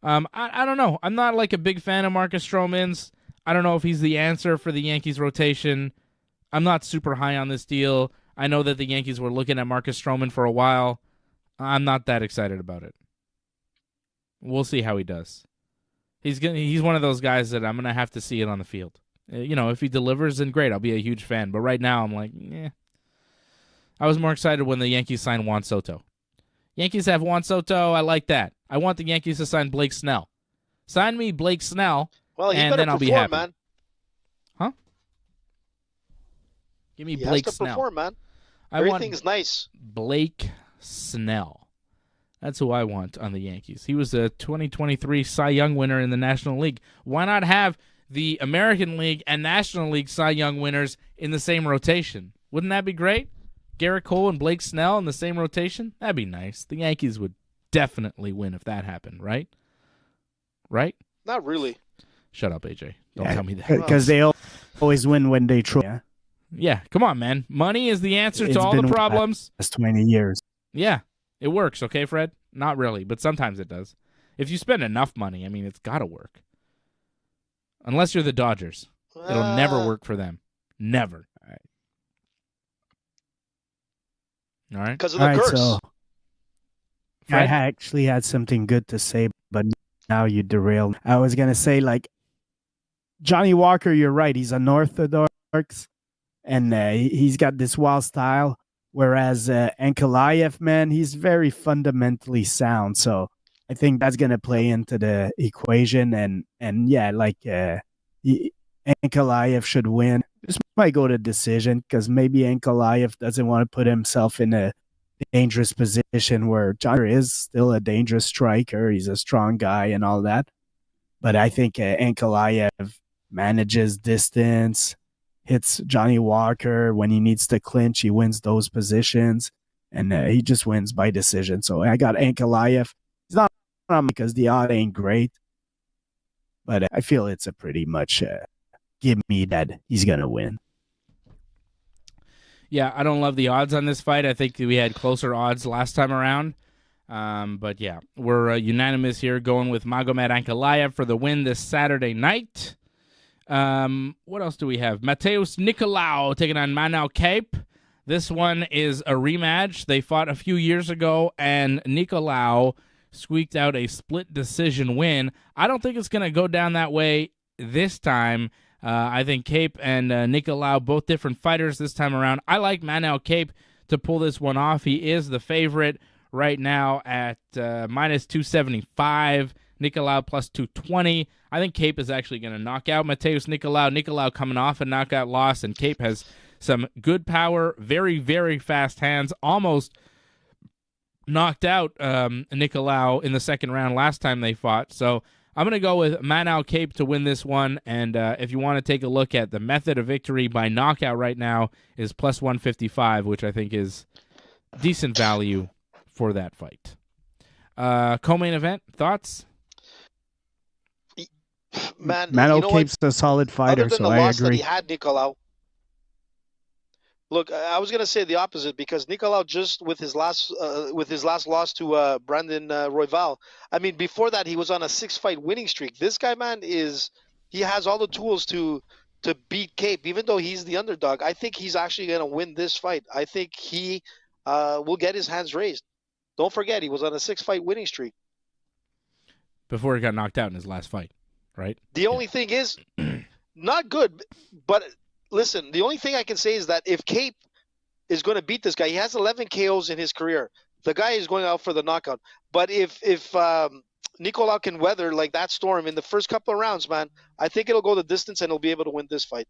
I don't know. I'm not like a big fan of Marcus Stroman's. I don't know if he's the answer for the Yankees rotation. I'm not super high on this deal. I know that the Yankees were looking at Marcus Stroman for a while. I'm not that excited about it. We'll see how he does. He's one of those guys that I'm going to have to see it on the field. You know, if he delivers, then great. I'll be a huge fan. But right now, I'm like, I was more excited when the Yankees signed Juan Soto. Yankees have Juan Soto. I like that. I want the Yankees to sign Blake Snell. Sign me Blake Snell, and then I'll be happy. Man. Huh? Give me Blake has to Snell. Perform, man. Everything's nice. Blake Snell. That's who I want on the Yankees. He was a 2023 Cy Young winner in the National League. Why not have the American League and National League Cy Young winners in the same rotation? Wouldn't that be great? Garrett Cole and Blake Snell in the same rotation? That'd be nice. The Yankees would definitely win if that happened, right? Right? Not really. Shut up, AJ. Don't tell me that. Because they always win when they try. Yeah, come on, man. Money is the answer to all the problems. It's 20 years. Yeah, it works, okay, Fred? Not really, but sometimes it does. If you spend enough money, I mean, it's got to work. Unless you're the Dodgers. It'll never work for them. Never. All right? Because of the curse. So, I actually had something good to say, but now you derailed. I was going to say, like, Johnny Walker, you're right. He's unorthodox, and he's got this wild style. Whereas Ankalaev, man, he's very fundamentally sound. So I think that's going to play into the equation. And yeah, like Ankalaev should win. This might go to decision because maybe Ankalaev doesn't want to put himself in a dangerous position where John is still a dangerous striker. He's a strong guy and all that. But I think Ankalaev manages distance, hits Johnny Walker when he needs to clinch. He wins those positions, and he just wins by decision. So I got Ankalaev. He's not because the odd ain't great, but I feel it's a pretty much give me that he's going to win. Yeah, I don't love the odds on this fight. I think we had closer odds last time around. But yeah, we're unanimous here going with Magomed Ankalaev for the win this Saturday night. What else do we have? Mateus Nicolau taking on Manel Cape. This one is a rematch. They fought a few years ago, and Nicolau squeaked out a split decision win. I don't think it's going to go down that way this time. I think Cape and Nicolau, both different fighters this time around. I like Manel Cape to pull this one off. He is the favorite right now at minus 275. Nicolau plus 220. I think Cape is actually going to knock out Mateus Nicolau. Nicolau coming off a knockout loss, and Cape has some good power, very, very fast hands, almost knocked out Nicolau in the second round last time they fought. So I'm going to go with Manel Cape to win this one, and if you want to take a look at the method of victory by knockout right now is plus 155, which I think is decent value for that fight. Co-main event, thoughts? Man, Manel Cape's a solid fighter, other than so the I loss agree. that he had, Nicolau. Look, I was gonna say the opposite because Nicolau just with his last loss to Brandon Royval. I mean, before that he was on a 6-fight winning streak. This guy, man, he has all the tools to beat Cape, even though he's the underdog. I think he's actually gonna win this fight. I think he will get his hands raised. Don't forget, he was on a 6-fight winning streak Before he got knocked out in his last fight, right? The only thing is, not good, but listen, the only thing I can say is that if Cape is going to beat this guy, he has 11 KOs in his career. The guy is going out for the knockout. But if Nicolau can weather like that storm in the first couple of rounds, man, I think it'll go the distance and he'll be able to win this fight.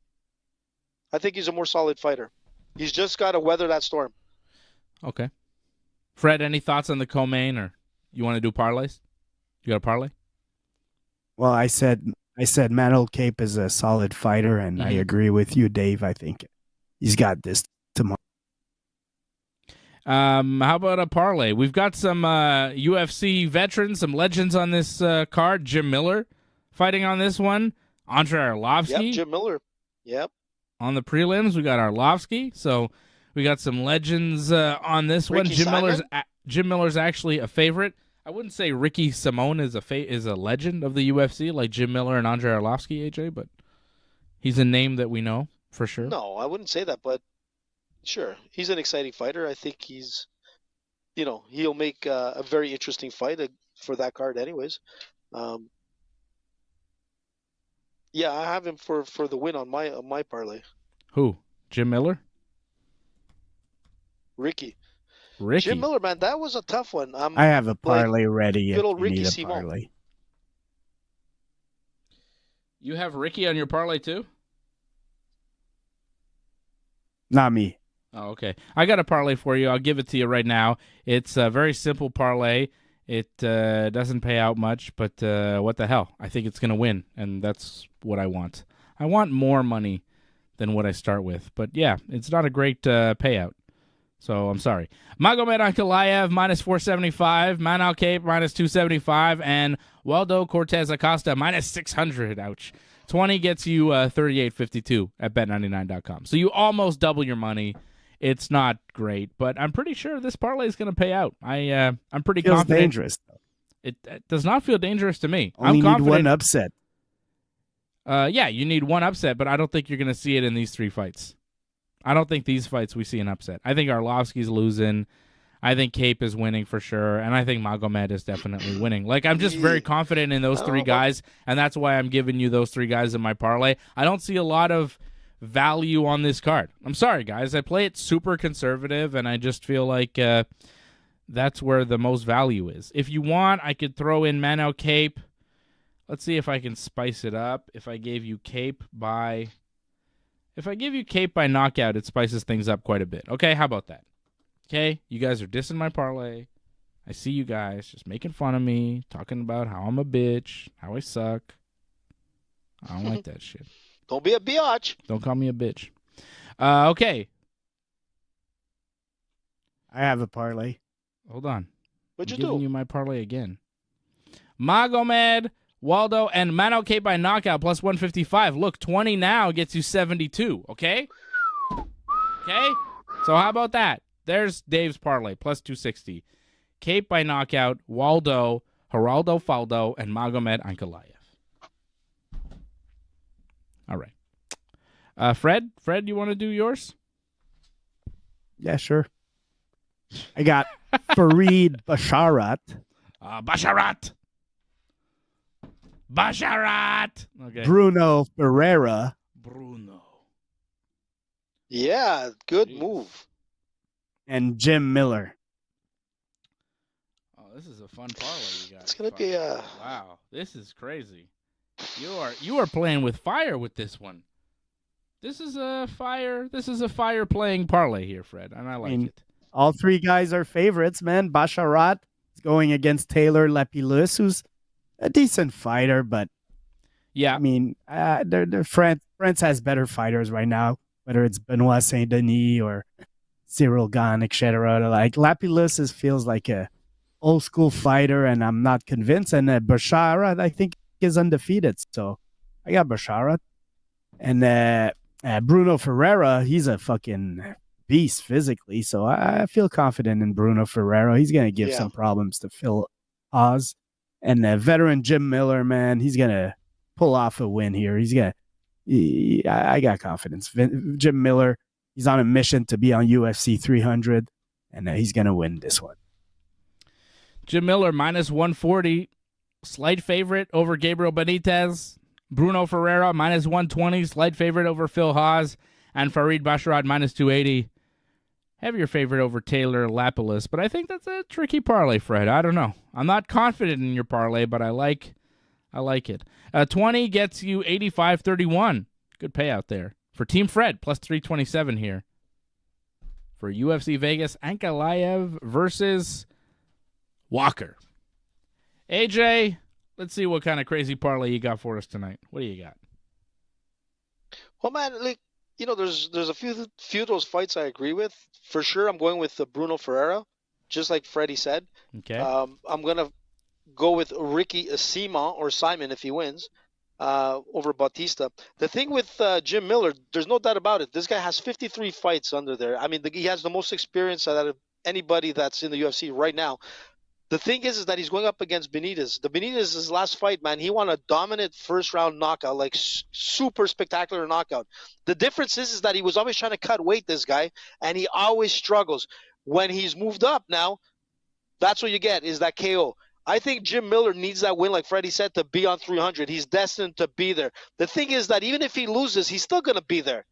I think he's a more solid fighter. He's just got to weather that storm. Okay. Fred, any thoughts on the co-main, or you want to do parlays? You got a parlay? Well, I said Manel Cape is a solid fighter, and I agree with you, Dave. I think he's got this tomorrow. How about a parlay? We've got some UFC veterans, some legends on this card. Jim Miller fighting on this one. Andre Arlovsky. Yep, Jim Miller. Yep. On the prelims, we got Arlovsky. So we got some legends on this Ricky one. Jim Miller's actually a favorite. I wouldn't say Ricky Simone is a legend of the UFC like Jim Miller and Andre Arlovsky, AJ, but he's a name that we know for sure. No, I wouldn't say that, but sure, he's an exciting fighter. I think he'll make a very interesting fight for that card, anyways. Yeah, I have him for the win on my parlay. Who? Jim Miller? Ricky. Jim Miller, man, that was a tough one. I have a parlay ready. Good old if you Ricky need a Simon. parlay. You have Ricky on your parlay too? Not me. Oh, okay. I got a parlay for you. I'll give it to you right now. It's a very simple parlay. It doesn't pay out much, but what the hell? I think it's going to win, and that's what I want. I want more money than what I start with. But, yeah, it's not a great payout. So I'm sorry. Magomed Ankalaev, minus 475. Manel Cape, minus 275. And Waldo Cortez Acosta, minus 600. Ouch. 20 gets you 38.52 at bet99.com. So you almost double your money. It's not great, but I'm pretty sure this parlay is going to pay out. I'm pretty Feels confident. Dangerous. It does not feel dangerous to me. Only I'm confident. need one upset. Yeah, you need one upset, but I don't think you're going to see it in these three fights. I don't think these fights we see an upset. I think Arlovsky's losing. I think Cape is winning for sure, and I think Magomed is definitely winning. Like, I'm just very confident in those three guys, and that's why I'm giving you those three guys in my parlay. I don't see a lot of value on this card. I'm sorry, guys. I play it super conservative, and I just feel like that's where the most value is. If you want, I could throw in Manel Cape. Let's see if I can spice it up. If I gave you Cape by If I give you Cape by knockout, it spices things up quite a bit. Okay, how about that? Okay, you guys are dissing my parlay. I see you guys just making fun of me, talking about how I'm a bitch, how I suck. I don't like that shit. Don't be a biatch. Don't call me a bitch. Okay. I have a parlay. Hold on. What'd I'm you giving do? you my parlay again. Magomed, Waldo, and Mano K by knockout plus 155. Look, 20 now gets you 72. Okay? Okay? So how about that? There's Dave's parlay plus 260. Cape by knockout, Waldo, Geraldo Faldo, and Magomed Ankalaev. All right. Fred, you want to do yours? Yeah, sure. I got Fareed Basharat. Basharat. Okay. Bruno Ferreira. Bruno. Yeah, good Jeez. move. And Jim Miller. Oh, this is a fun parlay you got. It's gonna be a. Wow, this is crazy. You are playing with fire with this one. This is a fire playing parlay here, Fred, and I like it. All three guys are favorites, man. Basharat is going against Taylor Lepilus, who's a decent fighter, but yeah, I mean, France has better fighters right now, whether it's Benoit Saint Denis or Cyril Gane, etc. Like Lapilus feels like a old school fighter, and I'm not convinced. And Basharat, I think, is undefeated, so I got Basharat. And Bruno Ferreira, he's a fucking beast physically, so I feel confident in Bruno Ferreira. He's gonna give some problems to Phil Oz. And veteran Jim Miller, man, he's gonna pull off a win here. I got confidence. Jim Miller, he's on a mission to be on UFC 300, and he's gonna win this one. Jim Miller minus 140, slight favorite over Gabriel Benitez. Bruno Ferreira minus 120, slight favorite over Phil Haas, and Fareed Basharat minus 280. Have your favorite over Taylor Lapilus, but I think that's a tricky parlay, Fred. I don't know. I'm not confident in your parlay, but I like it. 20 gets you 85-31. Good payout there. For Team Fred, plus 327 here. For UFC Vegas, Ankalaev versus Walker. AJ, let's see what kind of crazy parlay you got for us tonight. What do you got? Well, man, like, you know, there's a few of those fights I agree with. For sure, I'm going with Bruno Ferreira, just like Freddie said. Okay. I'm going to go with Ricky Simon if he wins over Bautista. The thing with Jim Miller, there's no doubt about it. This guy has 53 fights under there. I mean, he has the most experience out of anybody that's in the UFC right now. The thing is that he's going up against Benitez. The Benitez, his last fight, man, he won a dominant first-round knockout, like super spectacular knockout. The difference is that he was always trying to cut weight, this guy, and he always struggles. When he's moved up now, that's what you get, is that KO. I think Jim Miller needs that win, like Freddie said, to be on 300. He's destined to be there. The thing is that even if he loses, he's still going to be there.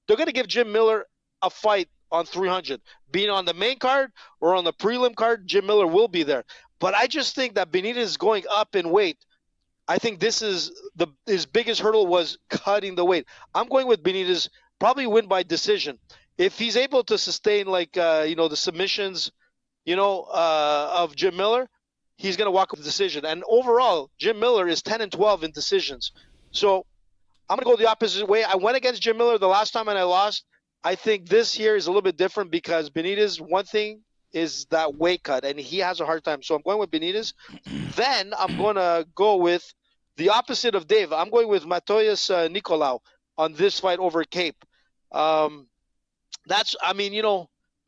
They're going to give Jim Miller a fight on 300. Being on the main card or on the prelim card, Jim Miller will be there. But I just think that Benitez is going up in weight. I think this is his biggest hurdle was cutting the weight. I'm going with Benitez, probably win by decision. If he's able to sustain the submissions, of Jim Miller, he's going to walk with the decision. And overall, Jim Miller is 10-12 in decisions. So I'm going to go the opposite way. I went against Jim Miller the last time and I lost. I think this year is a little bit different because Benitez, one thing is that weight cut, and he has a hard time. So I'm going with Benitez. Then I'm going to go with the opposite of Dave. I'm going with Matoias Nicolau on this fight over Cape.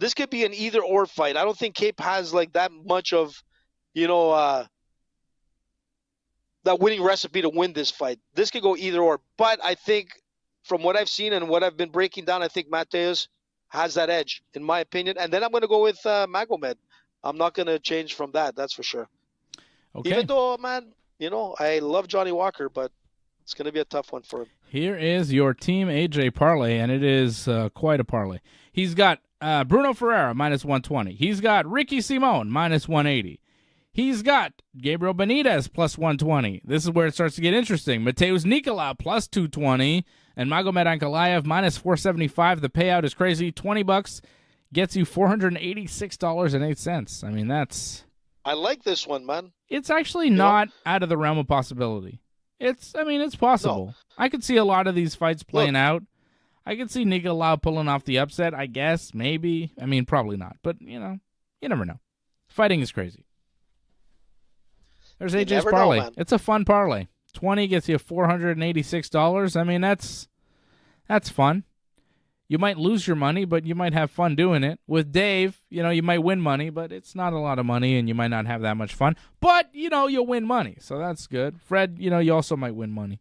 This could be an either-or fight. I don't think Cape has like that much of, that winning recipe to win this fight. This could go either-or. But I think from what I've seen and what I've been breaking down, I think Mateus has that edge, in my opinion. And then I'm going to go with Magomed. I'm not going to change from that, that's for sure. Okay. Even though, man, I love Johnny Walker, but it's going to be a tough one for him. Here is your Team AJ parlay, and it is quite a parlay. He's got Bruno Ferreira, minus 120. He's got Ricky Simon, minus 180. He's got Gabriel Benitez plus 120. This is where it starts to get interesting. Mateus Nicolau plus 220 and Magomed Ankalaev minus 475. The payout is crazy. $20 gets you $486.08. I mean, that's... I like this one, man. It's actually not out of the realm of possibility. It's possible. No. I could see a lot of these fights playing out. I could see Nicolau pulling off the upset, I guess, maybe. I mean, probably not, but, you never know. Fighting is crazy. There's AJ's parlay. It's a fun parlay. 20 gets you $486. I mean, that's fun. You might lose your money, but you might have fun doing it. With Dave, you might win money, but it's not a lot of money, and you might not have that much fun. But, you'll win money, so that's good. Fred, you also might win money.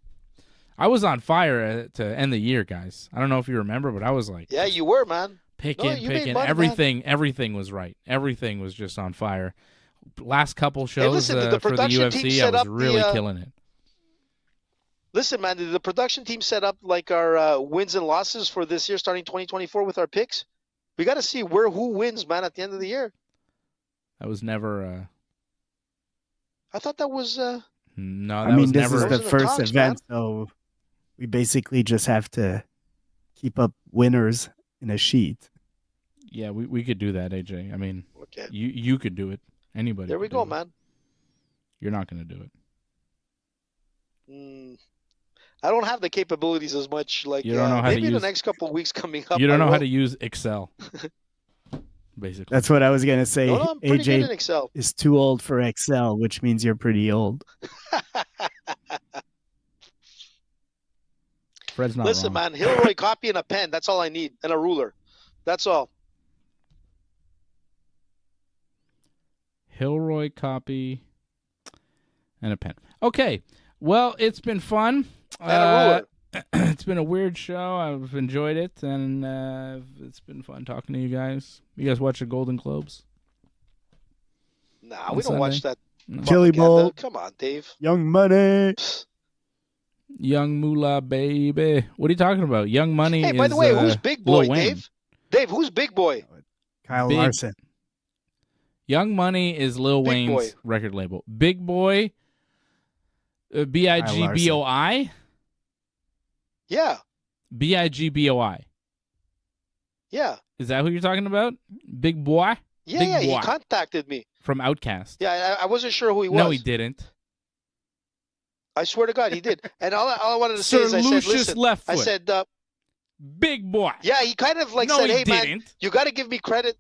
I was on fire to end the year, guys. I don't know if you remember, but I was like... Yeah, you were, man. Picking. Everything was right. Everything was just on fire. Last couple shows for the UFC, I was really killing it. Listen, man, did the production team set up like our wins and losses for this year starting 2024 with our picks? We got to see who wins, man, at the end of the year. That was never... I thought that was... No, that was never... This is the first event, so we basically just have to keep up winners in a sheet. Yeah, we could do that, AJ. I mean, okay. You could do it. Anybody. There we go, man. You're not going to do it. I don't have the capabilities as much. Like you don't know how maybe to use, the next couple of weeks coming up. You don't know how to use Excel. Basically, that's what I was going to say. No, I'm pretty good AJ in Excel. Is too old for Excel, which means you're pretty old. Fred's not Listen, wrong. man, Hilroy copy and a pen. That's all I need, and a ruler. That's all. Hilroy copy and a pen. Okay. Well, it's been fun. And a ruler. It's been a weird show. I've enjoyed it, and it's been fun talking to you guys. You guys watch the Golden Globes? Nah, we don't watch that. No. Chili Bowl. Come on, Dave. Young Money. Young Moolah, baby. What are you talking about? Young Money Hey, by the way, who's Big Boy, Dave? Dave, who's Big Boy? Kyle Larson. Young Money is Lil Wayne's record label. Big Boy, B-I-G-B-O-I? Yeah. B-I-G-B-O-I. Yeah. Is that who you're talking about? Big Boy? Yeah, Big yeah, Boy. he contacted me. From Outkast. Yeah, I wasn't sure who he was. No, he didn't. I swear to God, he did. And all I wanted to say Sir is I said, Lucius listen, Leftfoot. I said, Big Boy. Yeah, he kind of like said, hey, man, you got to give me credit.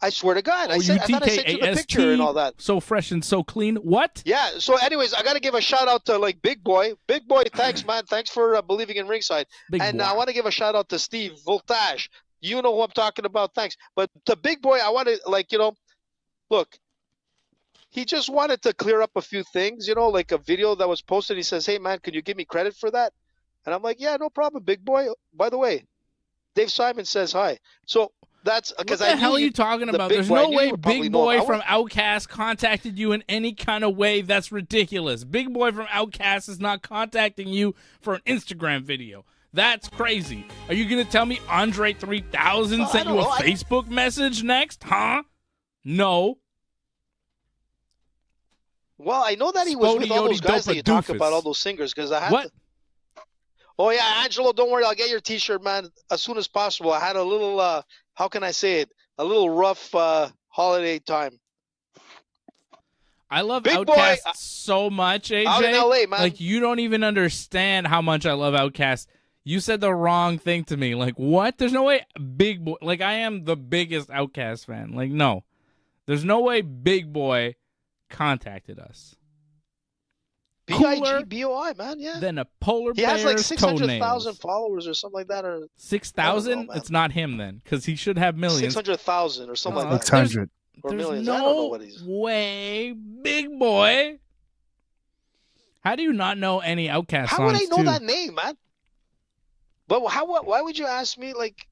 I swear to God. I thought I sent you the picture and all that. So fresh and so clean. What? Yeah. So anyways, I got to give a shout out to like Big Boy. Big Boy, thanks, man. Thanks for believing in Ringside. I want to give a shout out to Steve Voltage. You know who I'm talking about. Thanks. But to Big Boy, I want to look, he just wanted to clear up a few things, like a video that was posted. He says, hey, man, can you give me credit for that? And I'm like, yeah, no problem, Big Boy. By the way, Dave Simon says hi. So that's because what the hell are you talking about? There's no way Big Boy from Outkast contacted you in any kind of way. That's ridiculous. Big Boy from Outkast is not contacting you for an Instagram video. That's crazy. Are you going to tell me Andre 3000 sent you a Facebook message next? Huh? No. Well, I know that he was with all those guys that you talk about, all those singers, because I had What? Oh, yeah, Angelo, don't worry. I'll get your T-shirt, man, as soon as possible. I had a little, how can I say it, a little rough holiday time. I love Outkast so much, AJ. Out in LA, man. Like, you don't even understand how much I love Outkast. You said the wrong thing to me. Like, what? There's no way Big Boy... Like, I am the biggest Outkast fan. Like, no. There's no way Big Boy contacted us. B-I-G-B-O-I, man, yeah. Then a polar bear's toenails. He has like 600,000 followers or something like that. Or 6,000? It's not him then, because he should have millions. 600,000 or something like that. 600. Or millions. No I don't know what he's... way, Big Boy. How do you not know any Outkast songs, How would I know that name, man? But why would you ask me, like,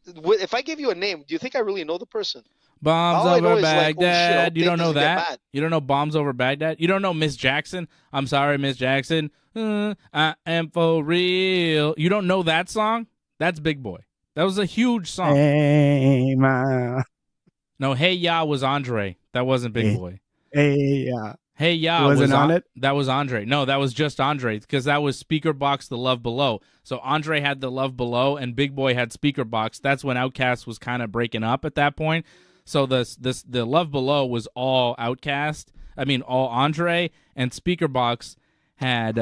if I give you a name, do you think I really know the person? Bombs over Baghdad. Like, you don't know that? You don't know Bombs Over Baghdad? You don't know Miss Jackson? I'm sorry, Miss Jackson. I am for real. You don't know that song? That's Big Boy. That was a huge song. Hey, ma. No, Hey Ya was Andre. That wasn't Big Boy. Yeah. Hey Ya He wasn't on it? That was Andre. No, that was just Andre because that was Speaker Box The Love Below. So Andre had The Love Below and Big Boy had Speaker Box. That's when Outkast was kind of breaking up at that point. So the Love Below was all Outkast. I mean all Andre, and Speaker Box had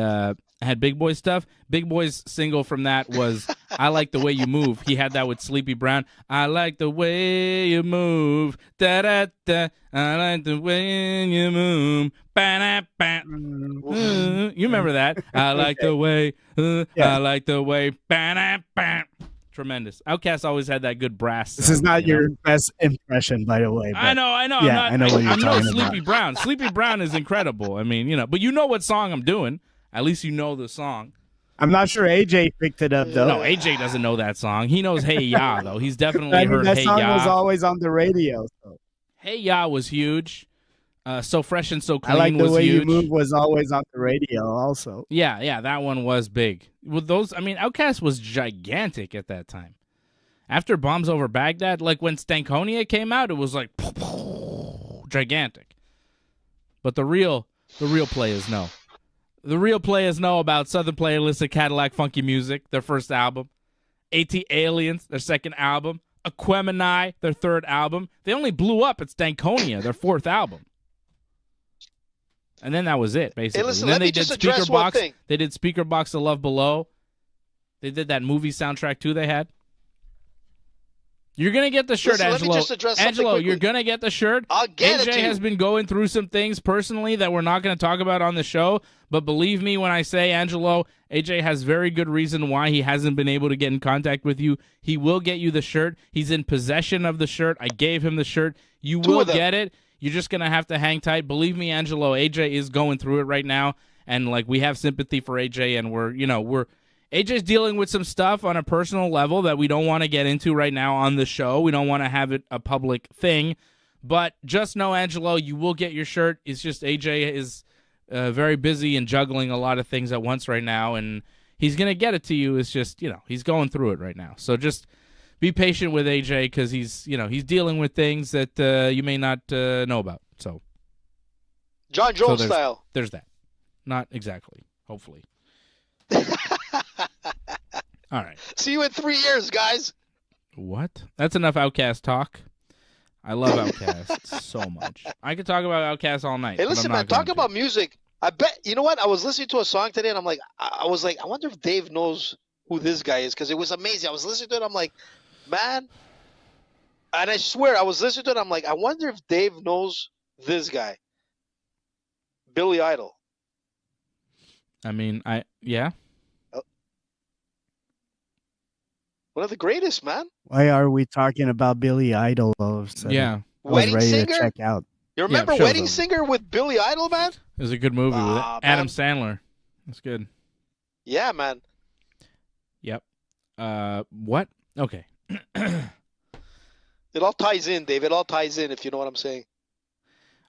Big Boy stuff. Big Boy's single from that was I Like the Way You Move. He had that with Sleepy Brown. I like the way you move. Da da da. I like the way you move. Ba-da-ba. You remember that? I like the way. I like the way. Ba-da-ba. Tremendous. Outkast always had that good brass. This is not your best impression, by the way. I know. Yeah, I know what you're talking about. Sleepy Brown. Sleepy Brown is incredible. I mean, but you know what song I'm doing. At least you know the song. I'm not sure AJ picked it up, though. No, AJ doesn't know that song. He knows Hey Ya, though. He's definitely heard that Hey song Ya. was always on the radio. So. Hey Ya was huge. So Fresh and So Clean I Like the was Way huge. You Move was always on the radio also. Yeah, that one was big. With those, I mean, Outkast was gigantic at that time. After Bombs Over Baghdad, like when Stankonia came out, it was like gigantic. But the real players know. The real players know about Southern Playlist of Cadillac Funky Music, their first album. AT Aliens, their second album. Aquemini, their third album. They only blew up at Stankonia, their fourth album. And then that was it, basically. Hey, listen, and then let they me did just address one Box. thing. They did Speaker Box The Love Below. They did that movie soundtrack, too, they had. You're going to get the shirt, Listen, Angelo. let me just address something Angelo, quickly. you're going to get the shirt. I'll get it AJ to you. has been going through some things personally that we're not going to talk about on the show, but believe me when I say, Angelo, AJ has very good reason why he hasn't been able to get in contact with you. He will get you the shirt. He's in possession of the shirt. I gave him the shirt. You will get it. You're just going to have to hang tight. Believe me, Angelo, AJ is going through it right now, and like we have sympathy for AJ, and we're AJ's dealing with some stuff on a personal level that we don't want to get into right now on the show. We don't want to have it a public thing. But just know, Angelo, you will get your shirt. It's just AJ is very busy and juggling a lot of things at once right now, and he's going to get it to you. It's just, he's going through it right now. So just be patient with AJ because he's dealing with things that you may not know about. So John Jones style. There's that. Not exactly, hopefully. All right. See you in 3 years, guys. What? That's enough Outkast talk. I love Outkast so much. I could talk about Outkast all night. Hey, listen, man, talk about music. I bet, you know what? I was listening to a song today, and I'm like, I wonder if Dave knows who this guy is, because it was amazing. I was listening to it, I'm like, man, and I swear, I was listening to it, I'm like, I wonder if Dave knows this guy. Billy Idol. I mean, yeah. One of the greatest, man. Why are we talking about Billy Idol all of a sudden? Yeah. I was Wedding ready Singer? to check out. You remember shows Wedding him. Singer with Billy Idol, man? It was a good movie with Ah, Adam man. Sandler. That's good. Yeah, man. Yep. What? Okay. It all ties in, Dave. It all ties in, if you know what I'm saying.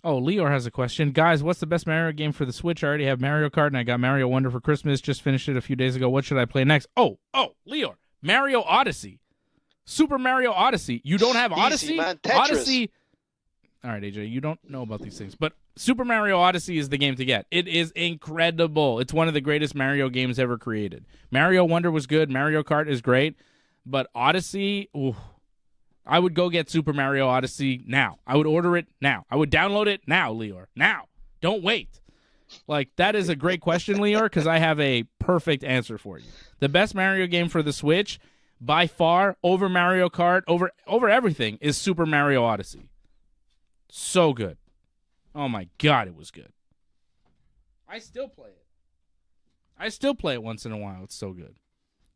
Oh, Leor has a question. Guys, what's the best Mario game for the Switch? I already have Mario Kart, and I got Mario Wonder for Christmas. Just finished it a few days ago. What should I play next? Oh, Leor. Mario Odyssey. Super Mario Odyssey. You don't have Odyssey? Easy, man. Tetris. Odyssey. All right, AJ, you don't know about these things, but Super Mario Odyssey is the game to get. It is incredible. It's one of the greatest Mario games ever created. Mario Wonder was good. Mario Kart is great, but Odyssey, ooh, I would go get Super Mario Odyssey now. I would order it now. I would download it now, Leor. Now. Don't wait. Like, that is a great question, Leor, because I have a perfect answer for you. The best Mario game for the Switch, by far, over Mario Kart, over everything, is Super Mario Odyssey. So good. Oh, my God, it was good. I still play it. I still play it once in a while. It's so good.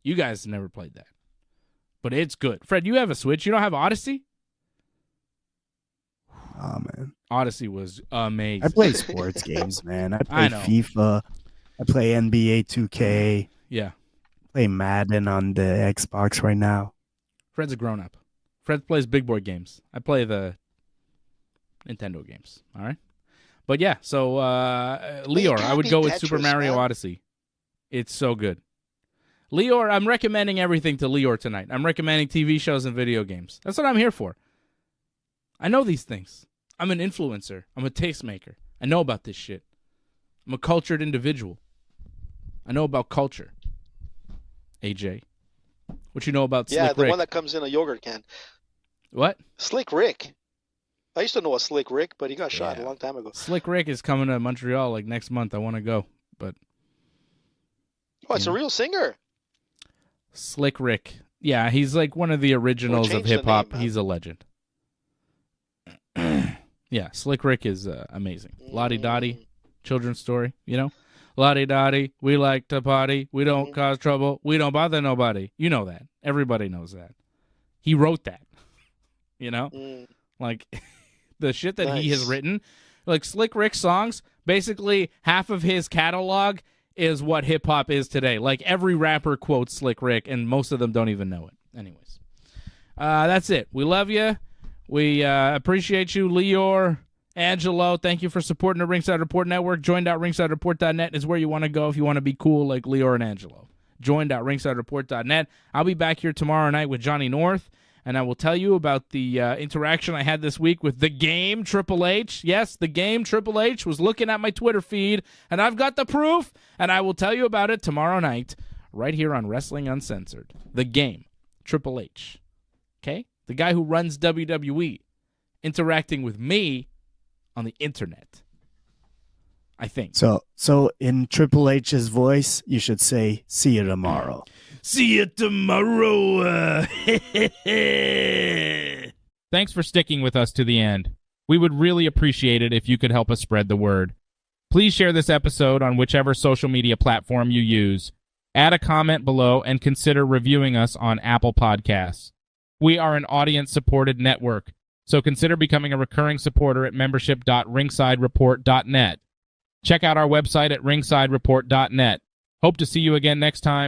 You guys never played that. But it's good. Fred, you have a Switch. You don't have Odyssey? Oh, man. Odyssey was amazing. I play sports games, man. I play I know. FIFA. I play NBA 2K. Yeah. Play Madden on the Xbox right now. Fred's a grown-up. Fred plays big board games. I play the Nintendo games. All right? But yeah, so Leor, I would go with Super Mario Odyssey. It's so good. Leor, I'm recommending everything to Leor tonight. I'm recommending TV shows and video games. That's what I'm here for. I know these things. I'm an influencer. I'm a tastemaker. I know about this shit. I'm a cultured individual. I know about culture. AJ, what you know about Slick Rick? Yeah, the one that comes in a yogurt can. What? Slick Rick. I used to know a Slick Rick, but he got shot a long time ago. Slick Rick is coming to Montreal like next month. I want to go, but it's a real singer. Slick Rick. Yeah, he's like one of the originals of hip hop. He's a legend. Yeah, Slick Rick is amazing. Lottie Dottie, children's story, you know? Lottie Dottie, we like to party. We don't cause trouble. We don't bother nobody. You know that. Everybody knows that. He wrote that, you know? Like, the shit that he has written. Like, Slick Rick's songs, basically half of his catalog is what hip-hop is today. Like, every rapper quotes Slick Rick, and most of them don't even know it. Anyways, that's it. We love you. We appreciate you, Lior, Angelo. Thank you for supporting the Ringside Report Network. Join.ringsidereport.net is where you want to go if you want to be cool like Lior and Angelo. Join.ringsidereport.net. I'll be back here tomorrow night with Johnny North, and I will tell you about the interaction I had this week with the game Triple H. Yes, the game Triple H was looking at my Twitter feed, and I've got the proof, and I will tell you about it tomorrow night right here on Wrestling Uncensored. The game Triple H. Okay? The guy who runs WWE interacting with me on the internet. I think. So in Triple H's voice, you should say, "See you tomorrow." See you tomorrow. Thanks for sticking with us to the end. We would really appreciate it if you could help us spread the word. Please share this episode on whichever social media platform you use. Add a comment below and consider reviewing us on Apple Podcasts. We are an audience-supported network, so consider becoming a recurring supporter at membership.ringsidereport.net. Check out our website at ringsidereport.net. Hope to see you again next time.